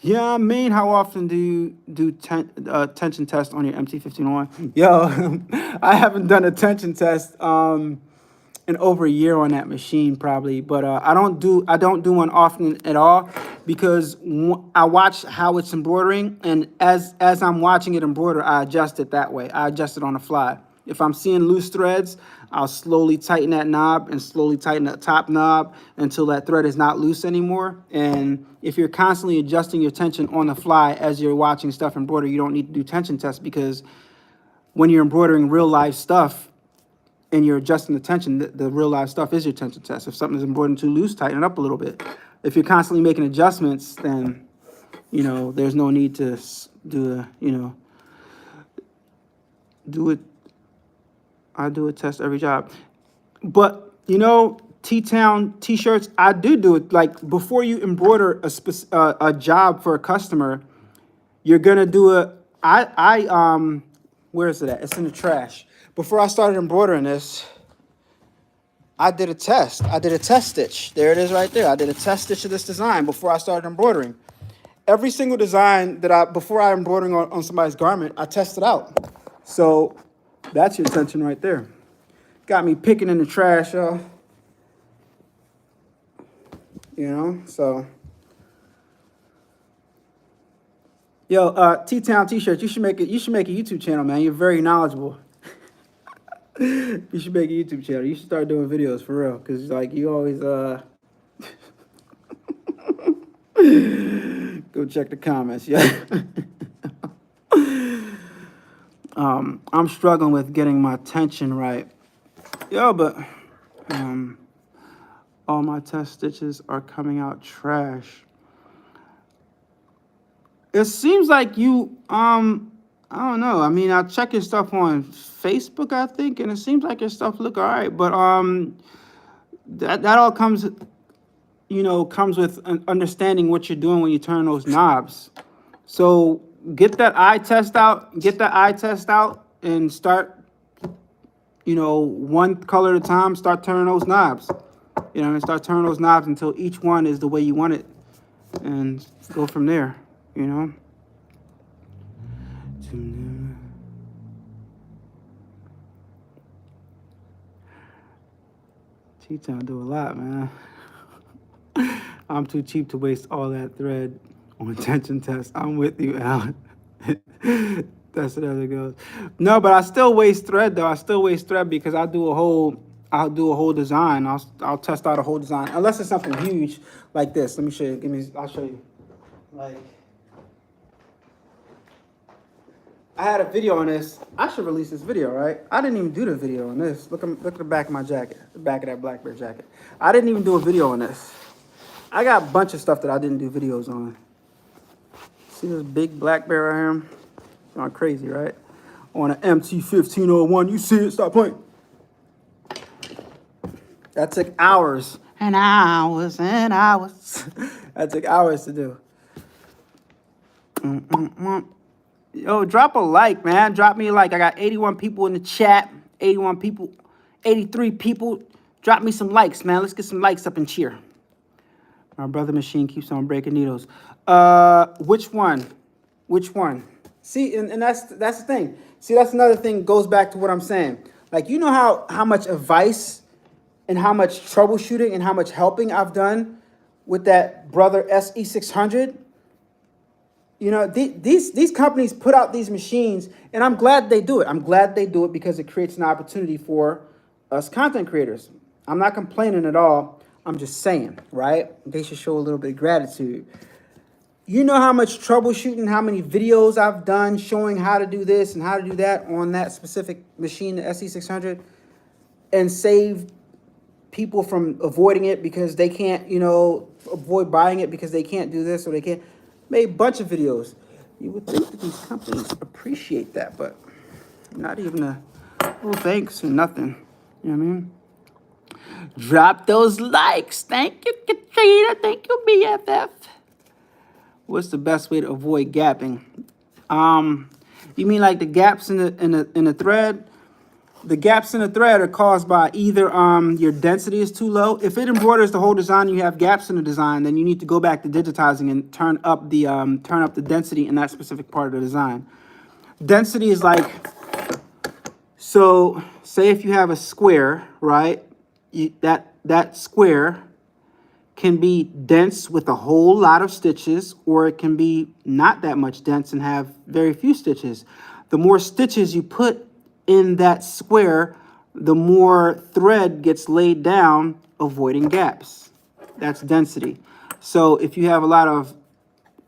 Yeah, I mean, how often do you do tension test on your MT-1501? Yo, I haven't done a tension test in over a year on that machine probably, but I don't do one often at all because I watch how it's embroidering, and as I'm watching it embroider, I adjust it that way. I adjust it on the fly. If I'm seeing loose threads, I'll slowly tighten that knob and slowly tighten that top knob until that thread is not loose anymore. And if you're constantly adjusting your tension on the fly as you're watching stuff embroider, you don't need to do tension tests, because when you're embroidering real live stuff and you're adjusting the tension, the real live stuff is your tension test. If something is embroidered too loose, tighten it up a little bit. If you're constantly making adjustments, then, there's no need to do do it. I do a test every job. But, T-Town T-shirts, I do it. Like, before you embroider a job for a customer, you're going to do where is it at? It's in the trash. Before I started embroidering this, I did a test. I did a test stitch. There it is right there. I did a test stitch of this design before I started embroidering. Every single design before I embroidering on somebody's garment, I tested out. So that's your tension right there. Got me picking in the trash, y'all. So. Yo, T-Town T-shirts, you should make a YouTube channel, man. You're very knowledgeable. You should make a YouTube channel. You should start doing videos for real, because like you always go check the comments, yeah. I'm struggling with getting my tension right. Yo, but all my test stitches are coming out trash. It seems like you I don't know. I mean, I check your stuff on Facebook, I think, and it seems like your stuff look all right. But that all comes with understanding what you're doing when you turn those knobs. So get that eye test out, and start, one color at a time. Start turning those knobs, and start turning those knobs until each one is the way you want it, and go from there. T-Town do a lot, man. I'm too cheap to waste all that thread on tension tests. I'm with you, Alan. That's how it goes. No, but I still waste thread though. I still waste thread because I'll do a whole design. I'll test out a whole design. Unless it's something huge like this. Let me show you. I'll show you. Like, I had a video on this. I should release this video, right? I didn't even do the video on this. Look at the back of my jacket, the back of that black bear jacket. I didn't even do a video on this. I got a bunch of stuff that I didn't do videos on. See this big black bear right here? Going crazy, right? On an MT-1501, you see it? Stop playing. That took hours and hours and hours. That took hours to do. Yo, drop a like, man. Drop me a like. I got 81 people in the chat. 81 people. 83 people. Drop me some likes, man. Let's get some likes up and cheer. My brother machine keeps on breaking needles. Which one? Which one? See, and that's the thing. See, that's another thing, goes back to what I'm saying. Like, you know how much advice and how much troubleshooting and how much helping I've done with that brother SE600? These companies put out these machines, and I'm glad they do it. I'm glad they do it because it creates an opportunity for us content creators. I'm not complaining at all. I'm just saying, right? They should show a little bit of gratitude. You know how much troubleshooting, how many videos I've done showing how to do this and how to do that on that specific machine, the SE600, and save people from avoiding it because they can't, avoid buying it because they can't do this or they can't. Made a bunch of videos. You would think that these companies appreciate that, but not even a little thanks or nothing. You know what I mean? Drop those likes. Thank you, Katrina. Thank you, BFF. What's the best way to avoid gapping? You mean like the gaps in the thread? The gaps in the thread are caused by either your density is too low. If it embroiders the whole design, you have gaps in the design, then you need to go back to digitizing and turn up the density in that specific part of the design. Density is like, so say if you have a square, right? That square can be dense with a whole lot of stitches, or it can be not that much dense and have very few stitches. The more stitches you put in that square, the more thread gets laid down, avoiding gaps. That's density. So if you have a lot of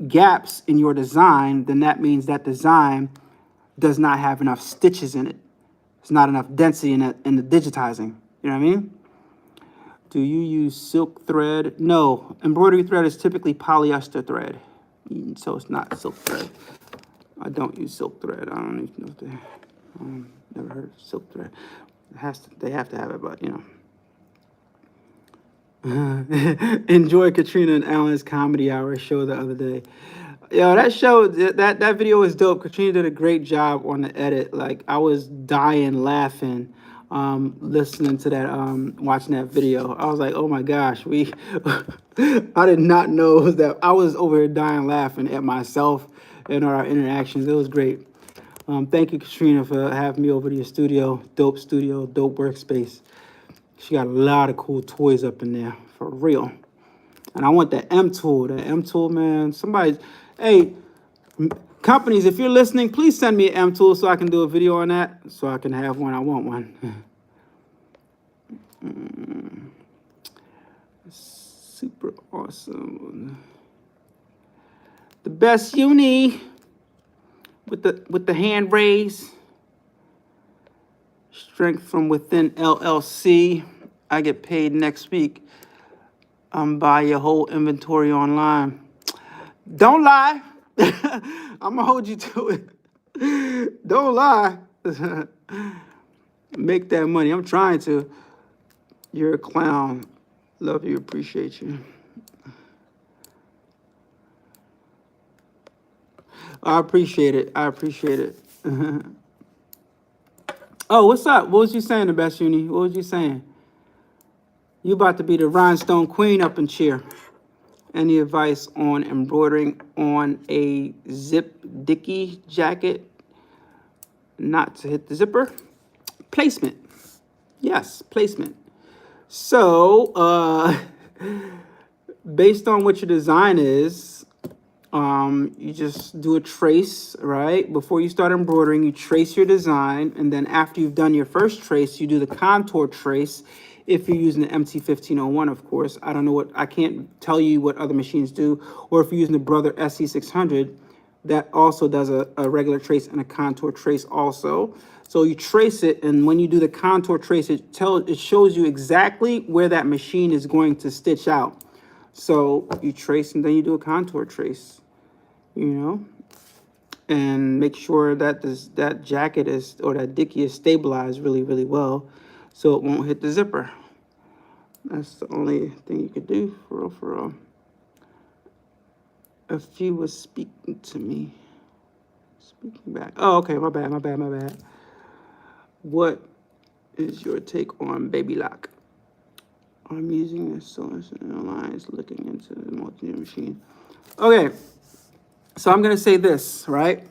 gaps in your design, then that means that design does not have enough stitches in it. It's not enough density in the digitizing. You know what I mean? Do you use silk thread? No, embroidery thread is typically polyester thread, so it's not silk thread. I don't use silk thread. I don't even know if they. Never heard of silk thread. They have to have it, but you know. Enjoy Katrina and Alan's comedy hour show the other day. Yo, that show, that video was dope. Katrina did a great job on the edit. Like, I was dying laughing listening to that, watching that video. I was like, oh my gosh, I did not know that. I was over here dying laughing at myself and our interactions. It was great. Thank you, Katrina, for having me over to your studio, dope workspace. She got a lot of cool toys up in there, for real. And I want that M tool, man. Hey, companies, if you're listening, please send me an M tool so I can do a video on that, so I can have one. I want one. Super awesome. The best uni with the hand raise. Strength from Within LLC. I get paid next week. Buy your whole inventory online. Don't lie. I'm gonna hold you to it. Don't lie. Make that money. I'm trying to. You're a clown. Love you. Appreciate you. I appreciate it. Oh, what's up? What was you saying, the best uni? What was you saying? You about to be the rhinestone queen up in cheer. Any advice on embroidering on a zip dicky jacket? Not to hit the zipper. Placement. Yes, placement. So, based on what your design is, you just do a trace, right? Before you start embroidering, you trace your design, and then after you've done your first trace, you do the contour trace. If you're using the MT1501, of course. I can't tell you what other machines do. Or if you're using the Brother SC600, that also does a regular trace and a contour trace also. So you trace it, and when you do the contour trace, it shows you exactly where that machine is going to stitch out. So you trace, and then you do a contour trace, you know? And make sure that that jacket or that dicky is stabilized really, really well, so it won't hit the zipper. That's the only thing you could do, for real. If you was speaking to me. Speaking back. Oh, okay, my bad. What is your take on baby lock? I'm using a solution lines looking into the multi-unit machine. Okay, so I'm gonna say this, right?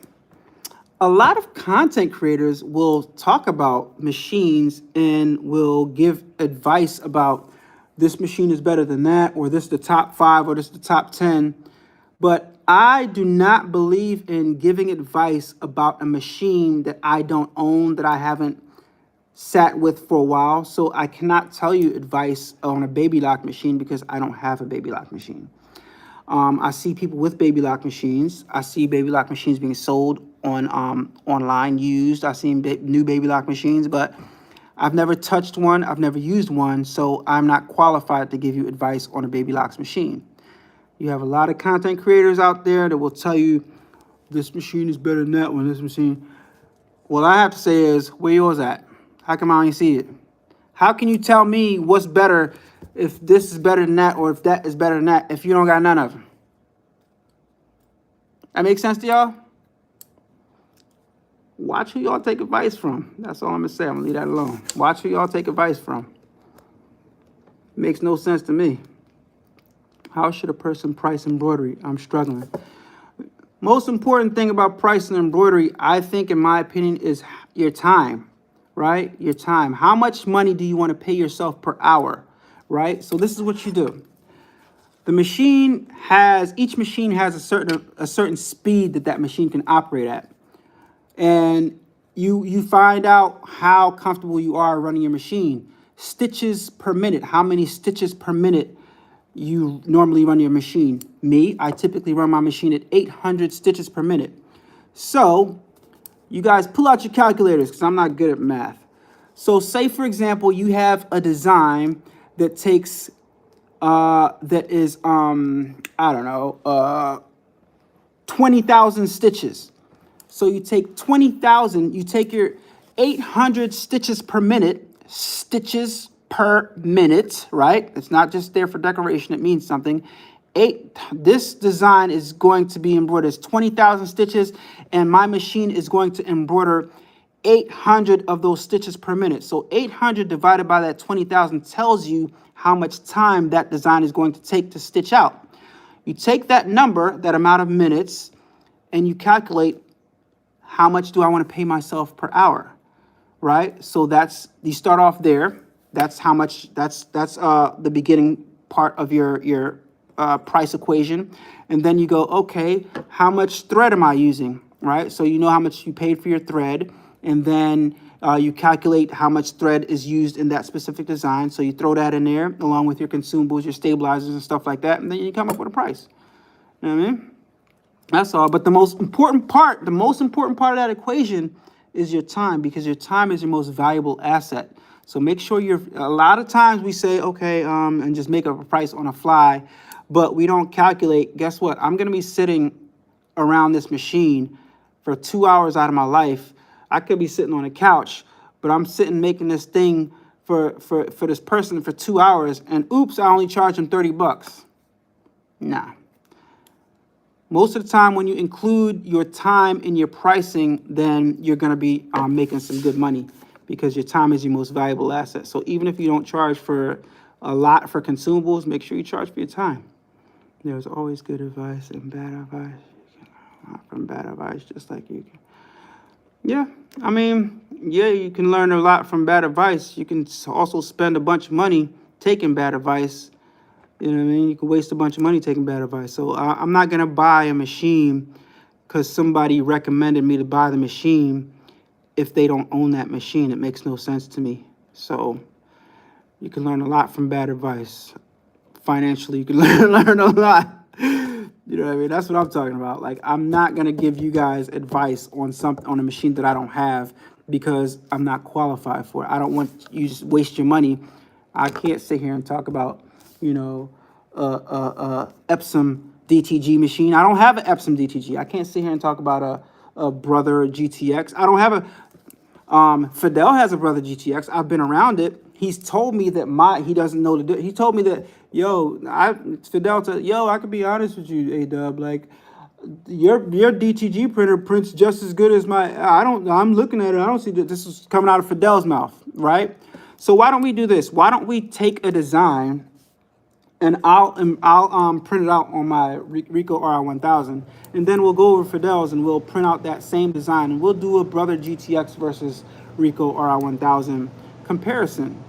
A lot of content creators will talk about machines and will give advice about this machine is better than that, or this is the top 5, or this is the top 10. But I do not believe in giving advice about a machine that I don't own, that I haven't sat with for a while. So I cannot tell you advice on a baby lock machine because I don't have a baby lock machine. I see people with baby lock machines. I see baby lock machines being sold on online, used. I've seen new baby lock machines, but I've never touched one. I've never used one, so I'm not qualified to give you advice on a baby locks machine. You have a lot of content creators out there that will tell you this machine is better than that one, this machine. What I have to say is, where yours at? How come I don't see it? How can you tell me what's better, if this is better than that, or if that is better than that, if you don't got none of them? That makes sense to y'all? watch who y'all take advice from. That's all I'm gonna say. I'm gonna leave that alone. Watch who y'all take advice from. Makes no sense to me. How should a person price embroidery? I'm struggling. Most important thing about pricing embroidery, I think, in my opinion, is your time, right? Your time. How much money do you want to pay yourself per hour, right? So this is what you do. The machine has, each machine has a certain speed that machine can operate at. And you find out how comfortable you are running your machine. Stitches per minute. How many stitches per minute you normally run your machine? Me, I typically run my machine at 800 stitches per minute. So you guys pull out your calculators, because I'm not good at math. So say, for example, you have a design that takes, that is, I don't know, 20,000 stitches. So you take 20,000, you take your 800 stitches per minute, right? It's not just there for decoration, it means something. This design is going to be embroidered as 20,000 stitches, and my machine is going to embroider 800 of those stitches per minute. So 800 divided by that 20,000 tells you how much time that design is going to take to stitch out. You take that number, that amount of minutes, and you calculate how much do I want to pay myself per hour, right? So that's, you start off there. That's how much, that's the beginning part of your price equation. And then you go, okay, how much thread am I using, right? So you know how much you paid for your thread, and then you calculate how much thread is used in that specific design. So you throw that in there along with your consumables, your stabilizers and stuff like that, and then you come up with a price. You know what I mean? That's all. But the most important part of that equation is your time, because your time is your most valuable asset. So make sure a lot of times we say, okay, and just make up a price on a fly, but we don't calculate. Guess what? I'm going to be sitting around this machine for 2 hours out of my life. I could be sitting on a couch, but I'm sitting making this thing for this person for 2 hours, and oops, I only charge them 30 bucks. Nah. Most of the time when you include your time in your pricing, then you're going to be making some good money, because your time is your most valuable asset. So even if you don't charge for a lot for consumables, make sure you charge for your time. There's always good advice and bad advice. You can learn from bad advice just like you can. Yeah, I mean, yeah, you can learn a lot from bad advice. You can also spend a bunch of money taking bad advice. You know what I mean? You can waste a bunch of money taking bad advice. So I'm not going to buy a machine because somebody recommended me to buy the machine if they don't own that machine. It makes no sense to me. So you can learn a lot from bad advice. Financially, you can learn a lot. You know what I mean? That's what I'm talking about. Like, I'm not going to give you guys advice on a machine that I don't have, because I'm not qualified for it. I don't want you to just waste your money. I can't sit here and talk about, you know, Epsom DTG machine. I don't have an Epsom DTG. I can't sit here and talk about a Brother GTX. I don't have a, Fidel has a Brother GTX. I've been around it. He's told me that he doesn't know he told me that, Fidel said, I could be honest with you, A-Dubb, like, your DTG printer prints just as good as I'm looking at it. I don't see that this is coming out of Fidel's mouth, right? So why don't we do this? Why don't we take a design, and I'll print it out on my Rico RI1000, and then we'll go over Fidel's and we'll print out that same design, and we'll do a Brother GTX versus Rico RI1000 comparison.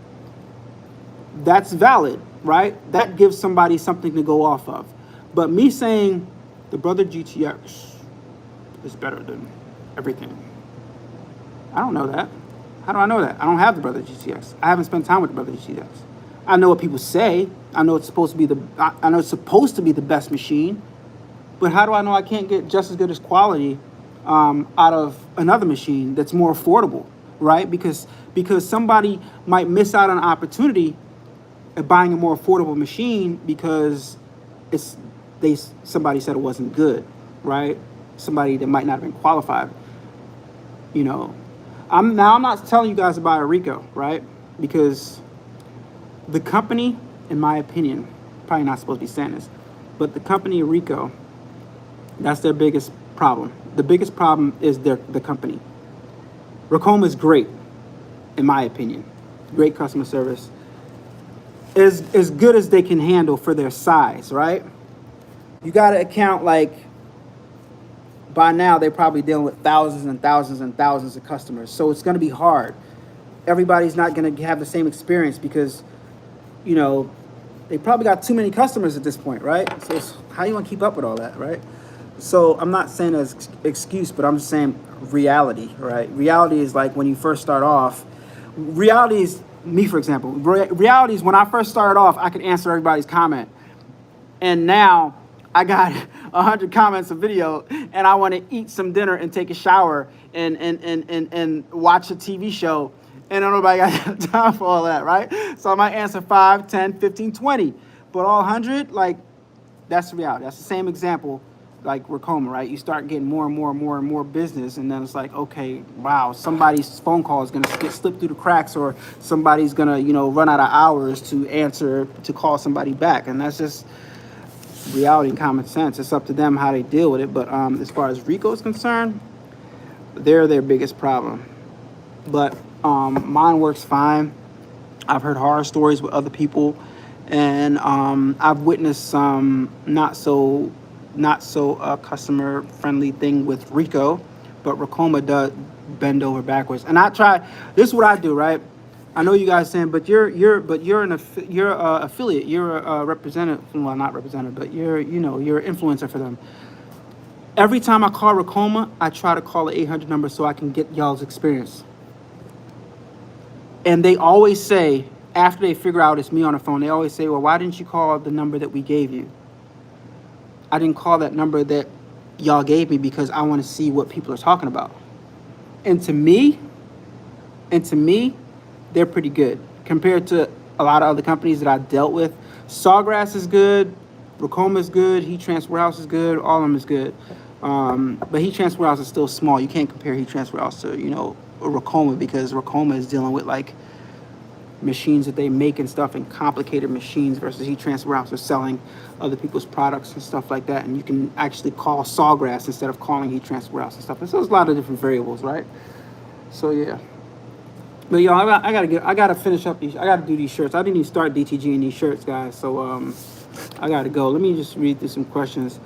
That's valid, right? That gives somebody something to go off of. But me saying the Brother GTX is better than everything, I don't know that. How do I know that? I don't have the Brother GTX. I haven't spent time with the Brother GTX. I know what people say. I know it's supposed to be the best machine. But how do I know I can't get just as good as quality out of another machine that's more affordable, right? Because somebody might miss out on an opportunity of buying a more affordable machine because somebody said it wasn't good, right? Somebody that might not have been qualified. You know, I'm not telling you guys to buy a Rico, right? Because the company, in my opinion, probably not supposed to be saying this, but the company Rico, that's their biggest problem. The biggest problem is the company. Ricoma is great, in my opinion. Great customer service. As good as they can handle for their size, right? You got to account like by now they're probably dealing with thousands and thousands and thousands of customers. So it's going to be hard. Everybody's not going to have the same experience because, you know, they probably got too many customers at this point, right? So it's, how you want to keep up with all that, right? So I'm not saying as excuse, but I'm just saying reality, right? Reality is like when you first start off. Reality is me, for example. Reality is when I first started off, I could answer everybody's comment. And now I got 100 comments a video and I want to eat some dinner and take a shower and watch a TV show. And nobody got time for all that, right? So I might answer 5, 10, 15, 20. But all 100, like, that's the reality. That's the same example like Ricoma, right? You start getting more and more and more and more business, and then it's like, okay, wow, somebody's phone call is gonna get slipped through the cracks, or somebody's gonna, you know, run out of hours to answer, to call somebody back. And that's just reality and common sense. It's up to them how they deal with it. But as far as Rico is concerned, they're their biggest problem. But mine works fine. I've heard horror stories with other people, and I've witnessed some not so customer friendly thing with Rico, but Ricoma does bend over backwards. And I try. This is what I do, right? I know you guys saying, but you're an affiliate. You're a representative. Well, not representative, but you're an influencer for them. Every time I call Ricoma, I try to call the 800 number so I can get y'all's experience. And they always say, after they figure out it's me on the phone, they always say, well, why didn't you call the number that we gave you? I didn't call that number that y'all gave me because I want to see what people are talking about. And to me, they're pretty good compared to a lot of other companies that I dealt with. Sawgrass is good, Ricoma is good, Heat Transfer Warehouse is good, all of them is good. But Heat Transfer Warehouse is still small. You can't compare Heat Transfer Warehouse to, Ricoma, because Ricoma is dealing with like machines that they make and stuff, and complicated machines, versus Heat Transfer Warehouse are selling other people's products and stuff like that. And you can actually call Sawgrass instead of calling Heat Transfer Warehouse and stuff. And so there's a lot of different variables, right? So yeah. But y'all, I gotta finish up these. I gotta do these shirts. I didn't even start DTG in these shirts, guys. So I gotta go. Let me just read through some questions.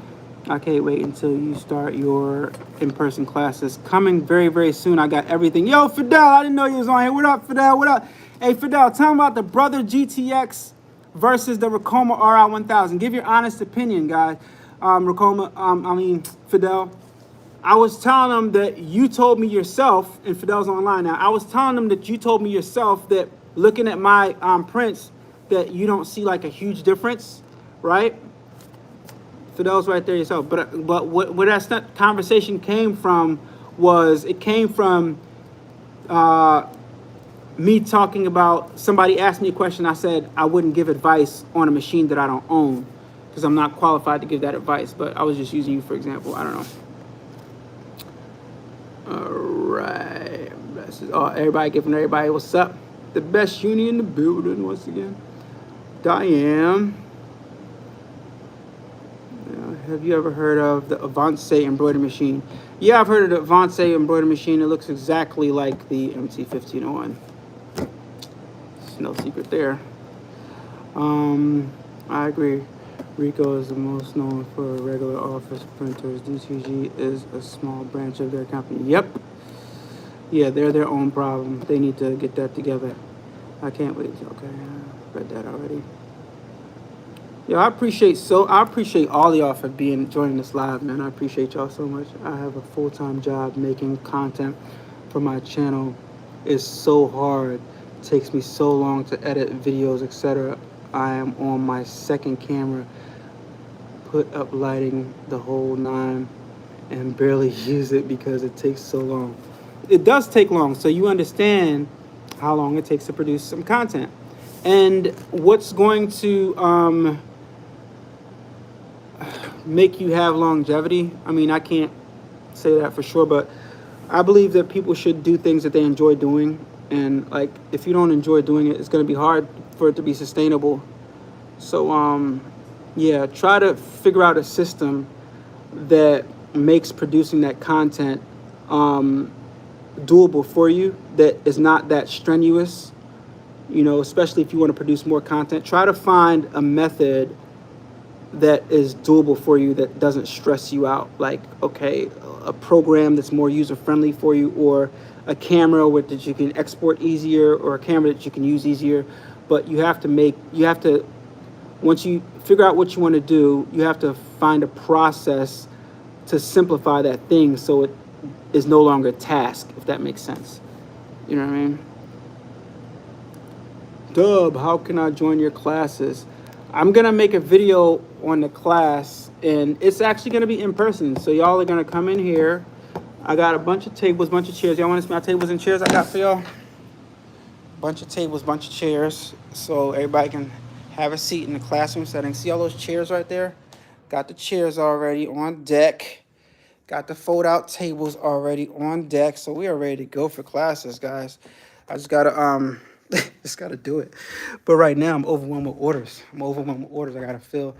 I can't wait until you start your in-person classes. Coming very, very soon. I got everything. Yo, Fidel, I didn't know you was on here. What up, Fidel? What up? Hey, Fidel, tell me about the Brother GTX versus the Ricoma RI1000. Give your honest opinion, guys. Fidel. I was telling them that you told me yourself, and Fidel's online now. I was telling them that you told me yourself that looking at my prints, that you don't see like a huge difference, right? Fidel's right there yourself. But where that conversation came from was, it came from me talking about, somebody asked me a question. I said I wouldn't give advice on a machine that I don't own because I'm not qualified to give that advice. But I was just using you for example. I don't know. All right. Everybody giving everybody what's up. The best uni in the building once again. Diane. Have you ever heard of the Avance embroidery machine? Yeah, I've heard of the Avance embroidery machine. It looks exactly like the MT1501. There's no secret there. I agree. Rico is the most known for regular office printers. DTG is a small branch of their company. Yep. Yeah, they're their own problem. They need to get that together. I can't wait. Okay, I read that already. Yo, I appreciate all y'all for joining this live, man. I appreciate y'all so much. I have a full-time job making content for my channel. It's so hard. It takes me so long to edit videos, etc. I am on my second camera, put up lighting, the whole nine, and barely use it because it takes so long. It does take long, so you understand how long it takes to produce some content. And what's going to make you have longevity? I mean, I can't say that for sure, but I believe that people should do things that they enjoy doing. And like, if you don't enjoy doing it, it's going to be hard for it to be sustainable. So yeah, try to figure out a system that makes producing that content doable for you, that is not that strenuous, you know, especially if you want to produce more content. Try to find a method that is doable for you, that doesn't stress you out. Like, okay, a program that's more user friendly for you, or a camera with that you can export easier, or a camera that you can use easier. But you have to, once you figure out what you want to do, you have to find a process to simplify that thing so it is no longer a task, if that makes sense. You know what I mean? Dub, how can I join your classes? I'm gonna make a video on the class, and it's actually gonna be in person. So y'all are gonna come in here. I got a bunch of tables, bunch of chairs. Y'all want to see my tables and chairs I got for y'all? Bunch of tables, bunch of chairs, so everybody can have a seat in the classroom setting. See all those chairs right there? Got the chairs already on deck. Got the fold-out tables already on deck, so we are ready to go for classes, guys. I just gotta just gotta do it. But right now I'm overwhelmed with orders. I gotta fill,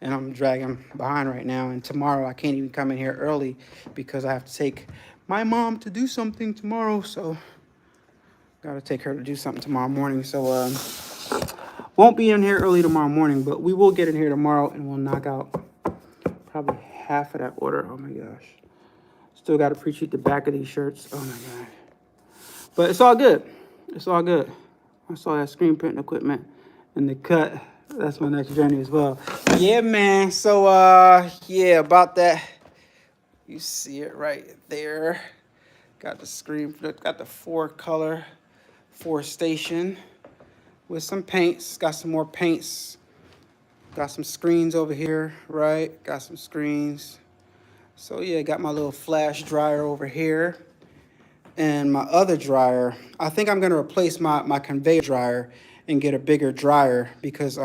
and I'm dragging behind right now. And tomorrow I can't even come in here early because I have to take my mom to do something tomorrow. So gotta take her to do something tomorrow morning. So won't be in here early tomorrow morning, but we will get in here tomorrow and we'll knock out probably half of that order. Oh my gosh. Still got to pre-treat the back of these shirts. Oh my God. But it's all good. It's all good. I saw that screen printing equipment and the cut. That's my next journey as well. Yeah, man. So, yeah, about that. You see it right there. Got the screen, got the 4-color, 4-station with some paints. Got some more paints. Got some screens over here, right? Got some screens. So yeah, got my little flash dryer over here. And my other dryer, I think I'm gonna replace my conveyor dryer and get a bigger dryer, because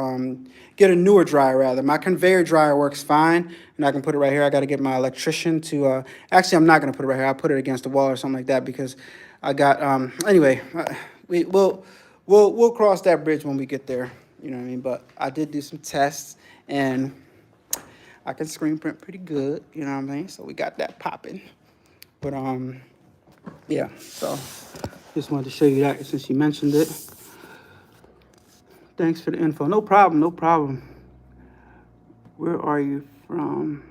get a newer dryer rather. My conveyor dryer works fine, and I can put it right here. I gotta get my electrician to, actually I'm not gonna put it right here. I'll put it against the wall or something like that, because I got, anyway, we'll cross that bridge when we get there. You know what I mean? But I did do some tests, and I can screen print pretty good, you know what I mean? So we got that popping. But yeah, so just wanted to show you that since you mentioned it. Thanks for the info. No problem, no problem. Where are you from?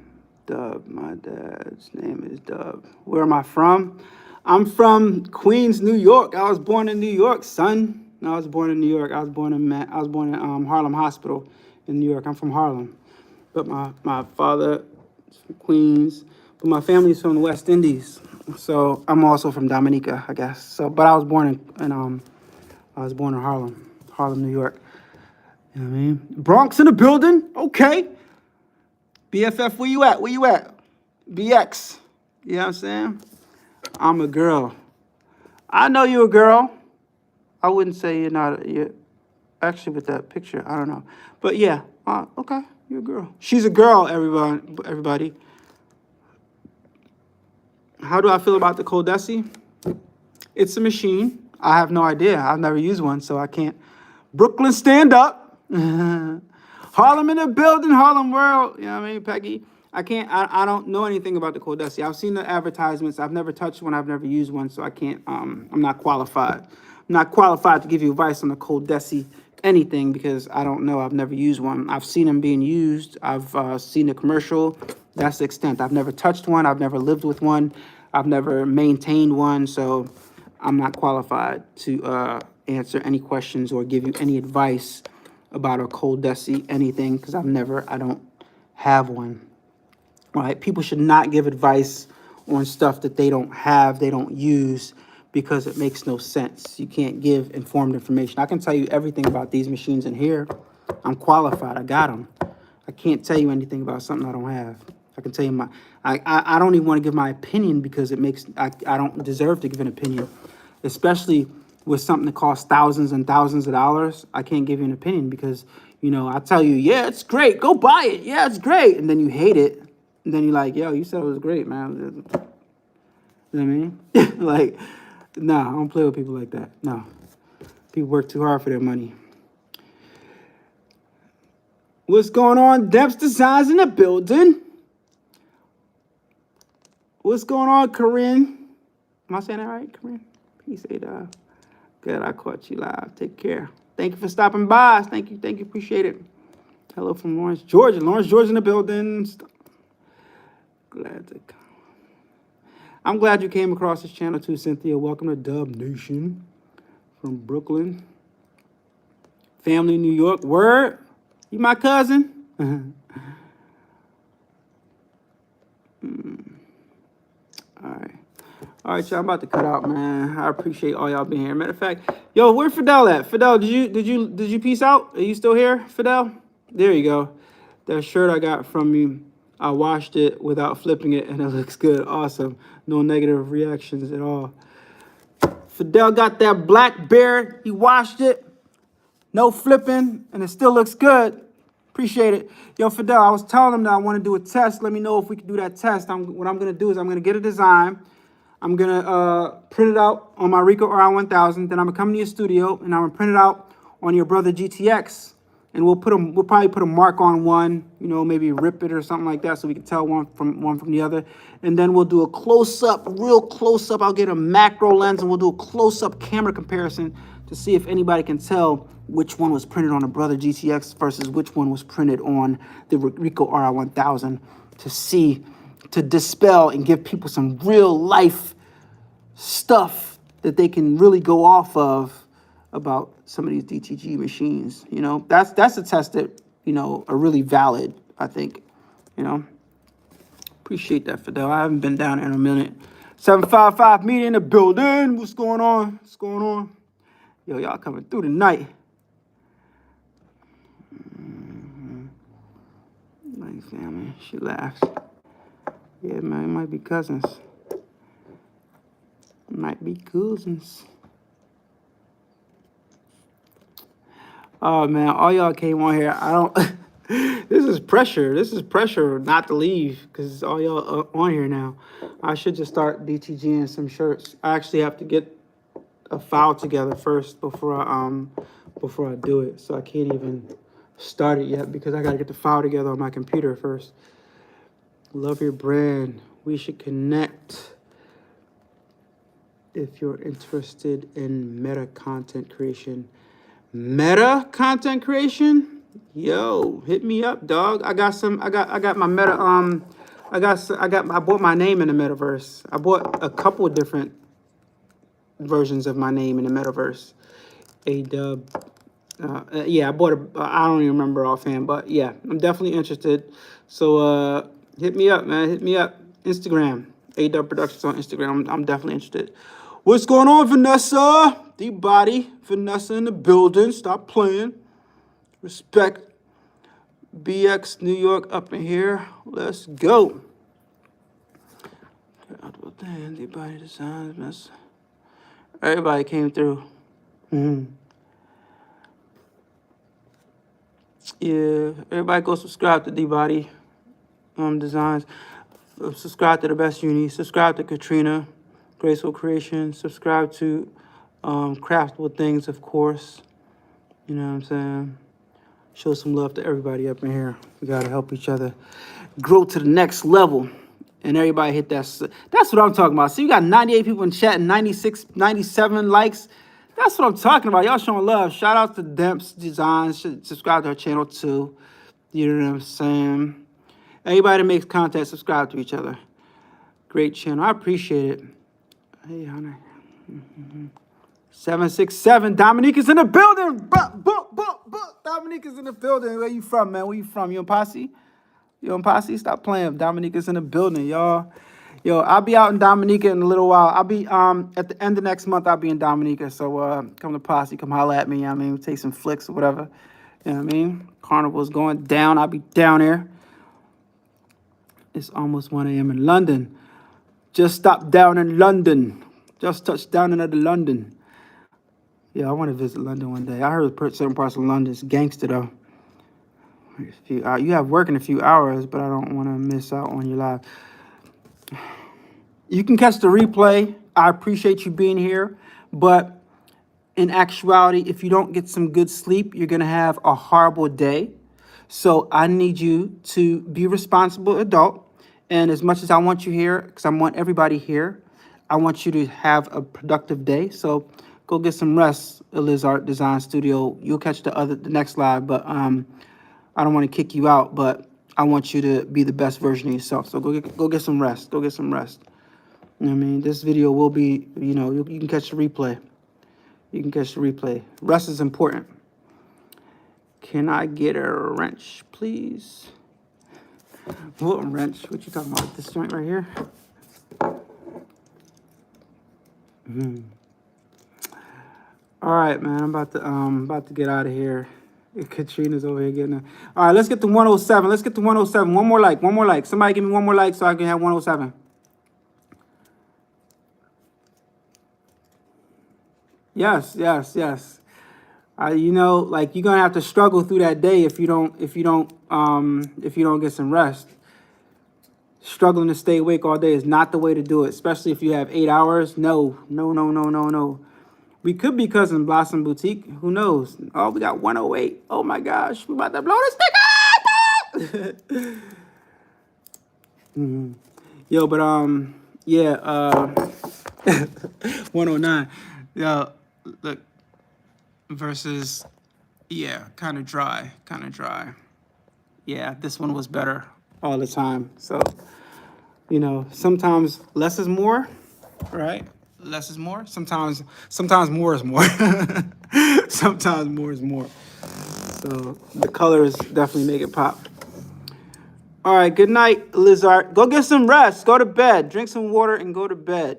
Dub. My dad's name is Dub. Where am I from? I'm from Queens, New York. I was born in New York, son. No, I was born in New York. I was born in Harlem Hospital in New York. I'm from Harlem. But my father is from Queens, but my family's from the West Indies. So I'm also from Dominica, I guess. So, but I was born in Harlem, New York. You know what I mean? Bronx in the building. Okay. BFF, where you at? Where you at? BX. You know what I'm saying? I'm a girl. I know you're a girl. I wouldn't say you're not. You're actually, with that picture, I don't know. But yeah, okay. You're a girl. She's a girl, everybody. How do I feel about the Coldesi? It's a machine. I have no idea. I've never used one, so I can't. Brooklyn, stand up. Harlem in the building, Harlem world. You know what I mean, Peggy? I don't know anything about the Coldesi. I've seen the advertisements. I've never touched one. I've never used one, so I can't. I'm not qualified. I'm not qualified to give you advice on the Coldesi anything, because I don't know. I've never used one. I've seen them being used. I've seen the commercial. That's the extent. I've never touched one. I've never lived with one. I've never maintained one. So I'm not qualified to answer any questions or give you any advice about a Coldesi, anything, because I don't have one. All right? People should not give advice on stuff that they don't have, they don't use, because it makes no sense. You can't give informed information. I can tell you everything about these machines in here. I'm qualified. I got them. I can't tell you anything about something I don't have. I can tell you I don't even want to give my opinion, because I don't deserve to give an opinion, especially with something that costs thousands and thousands of dollars. I can't give you an opinion because, I tell you, yeah, it's great. Go buy it. Yeah, it's great. And then you hate it. And then you're like, yo, you said it was great, man. You know what I mean? Like, nah, I don't play with people like that. No. People work too hard for their money. What's going on? Depths Designs in the building. What's going on, Corinne? Am I saying that right, Corinne? Peace, A-Dubb. Good, I caught you live. Take care. Thank you for stopping by. Thank you, appreciate it. Hello from Lawrence, Georgia. Lawrence, Georgia in the building. Glad to come. I'm glad you came across this channel too, Cynthia. Welcome to Dub Nation from Brooklyn. Family in New York. Word? You my cousin? All right. All right, y'all. I'm about to cut out, man. I appreciate all y'all being here. Matter of fact, yo, where Fidel at? Fidel, did you peace out? Are you still here, Fidel? There you go. That shirt I got from you, I washed it without flipping it, and it looks good. Awesome. No negative reactions at all. Fidel got that black beard. He washed it. No flipping, and it still looks good. Appreciate it. Yo, Fidel, I was telling him that I want to do a test. Let me know if we can do that test. What I'm going to do is I'm going to get a design. I'm going to print it out on my Ricoh R1000. Then I'm going to come to your studio, and I'm going to print it out on your brother GTX. And we'll probably put a mark on one, you know, maybe rip it or something like that so we can tell one from the other. And then we'll do a close-up, real close-up. I'll get a macro lens, and we'll do a close-up camera comparison to see if anybody can tell which one was printed on a brother GTX versus which one was printed on the Ricoh R1000 to dispel and give people some real-life stuff that they can really go off of about some of these DTG machines. You know, that's a test that, you know, are really valid, I think, you know. Appreciate that, Fidel. I haven't been down there in a minute. 755 media in the building. What's going on? What's going on? Yo, y'all coming through tonight. Nice family. She laughs. Yeah, man, it might be cousins. Might be cousins. Oh, man, all y'all came on here. I don't... This is pressure. This is pressure not to leave because all y'all are on here now. I should just start DTGing some shirts. I actually have to get a file together first before I do it. So I can't even start it yet because I got to get the file together on my computer first. Love your brand. We should connect if you're interested in meta content creation. Meta content creation? Yo, hit me up, dog. I got my meta, I bought my name in the metaverse. I bought a couple of different versions of my name in the metaverse. A-Dubb. Yeah, I bought I don't even remember offhand, but yeah, I'm definitely interested. So hit me up, man. Hit me up. Instagram. A-Dubb Productions on Instagram. I'm definitely interested. What's going on, Vanessa? D-Body. Vanessa in the building. Stop playing. Respect. BX New York up in here. Let's go. D-Body Designs. Everybody came through. Yeah, everybody go subscribe to D-Body Designs. Subscribe to The Best Uni. Subscribe to Katrina, Graceful Creation. Subscribe to Craftable Things, of course. You know what I'm saying? Show some love to everybody up in here. We got to help each other grow to the next level. And everybody hit that. That's what I'm talking about. See, you got 98 people in chat and 96, 97 likes. That's what I'm talking about. Y'all showing love. Shout out to Demps Designs. Subscribe to our channel too. You know what I'm saying? Everybody that makes content, subscribe to each other. Great channel. I appreciate it. Hey, Hunter. 767. Dominique is in the building. Dominique is in the building. Where you from, man? Where you from? You in Posse? You in Posse? Stop playing. Dominique is in the building, y'all. Yo, I'll be out in Dominica in a little while. I'll be at the end of next month. I'll be in Dominica. So come to Posse, come holler at me. You know what I mean, we'll take some flicks or whatever. You know what I mean? Carnival's going down. I'll be down there. It's almost 1 a.m. in London. Just stopped down in London. Just touched down in London. Yeah, I want to visit London one day. I heard certain parts of London is gangster though. You have work in a few hours, but I don't want to miss out on your live. You can catch the replay. I appreciate you being here, but in actuality, if you don't get some good sleep, you're going to have a horrible day. So I need you to be a responsible adult. And as much as I want you here, because I want everybody here, I want you to have a productive day. So go get some rest, Liz Art Design Studio. You'll catch the next live, but I don't want to kick you out, but I want you to be the best version of yourself. So go get some rest. Go get some rest. You know what I mean? This video will be, you know, you can catch the replay. You can catch the replay. Rest is important. Can I get a wrench, please? What wrench? What you talking about? This joint right here? All right, man. I'm about to get out of here. Katrina's over here getting it. All right, let's get to 107. Let's get to 107. One more like. One more like. Somebody give me one more like so I can have 107. Yes, yes, yes. You know, like you're gonna have to struggle through that day if you don't get some rest. Struggling to stay awake all day is not the way to do it, especially if you have 8 hours. No, no, no, no, no, no. We could be Cousin Blossom Boutique. Who knows? Oh, we got 108. Oh my gosh, we're about to blow this thing up. Yo, but yeah, 109. Yeah, look, versus, yeah, kind of dry. Yeah, this one was better all the time. So, you know, sometimes less is more, right? Less is more. Sometimes more is more. Sometimes more is more. So the colors definitely make it pop. All right, good night, Lizard. Go get some rest. Go to bed. Drink some water and go to bed.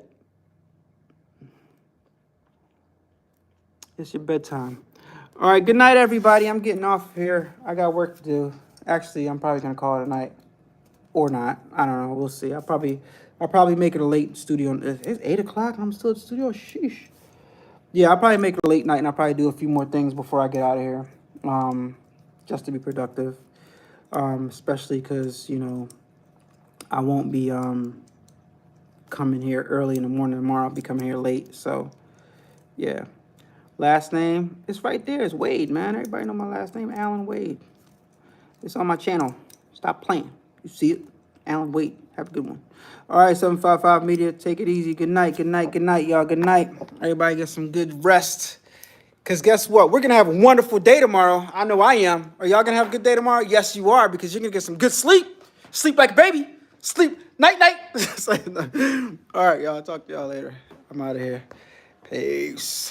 It's your bedtime. All right, good night, everybody. I'm getting off here. I got work to do. Actually, I'm probably going to call it a night. Or not. I don't know. We'll see. I'll probably make it a late studio. It's 8 o'clock and I'm still at the studio. Sheesh. Yeah, I'll probably make it a late night and I'll probably do a few more things before I get out of here. Just to be productive. Especially because, you know, I won't be coming here early in the morning tomorrow. I'll be coming here late. So, yeah. Last name, it's right there. It's Wade, man. Everybody know my last name, Alan Wade. It's on my channel. Stop playing. You see it? Alan Wade. Have a good one. All right, 755 Media. Take it easy. Good night, y'all. Good night. Everybody get some good rest. Because guess what? We're going to have a wonderful day tomorrow. I know I am. Are y'all going to have a good day tomorrow? Yes, you are, because you're going to get some good sleep. Sleep like a baby. Sleep night. All right, y'all. Talk to y'all later. I'm out of here. Peace.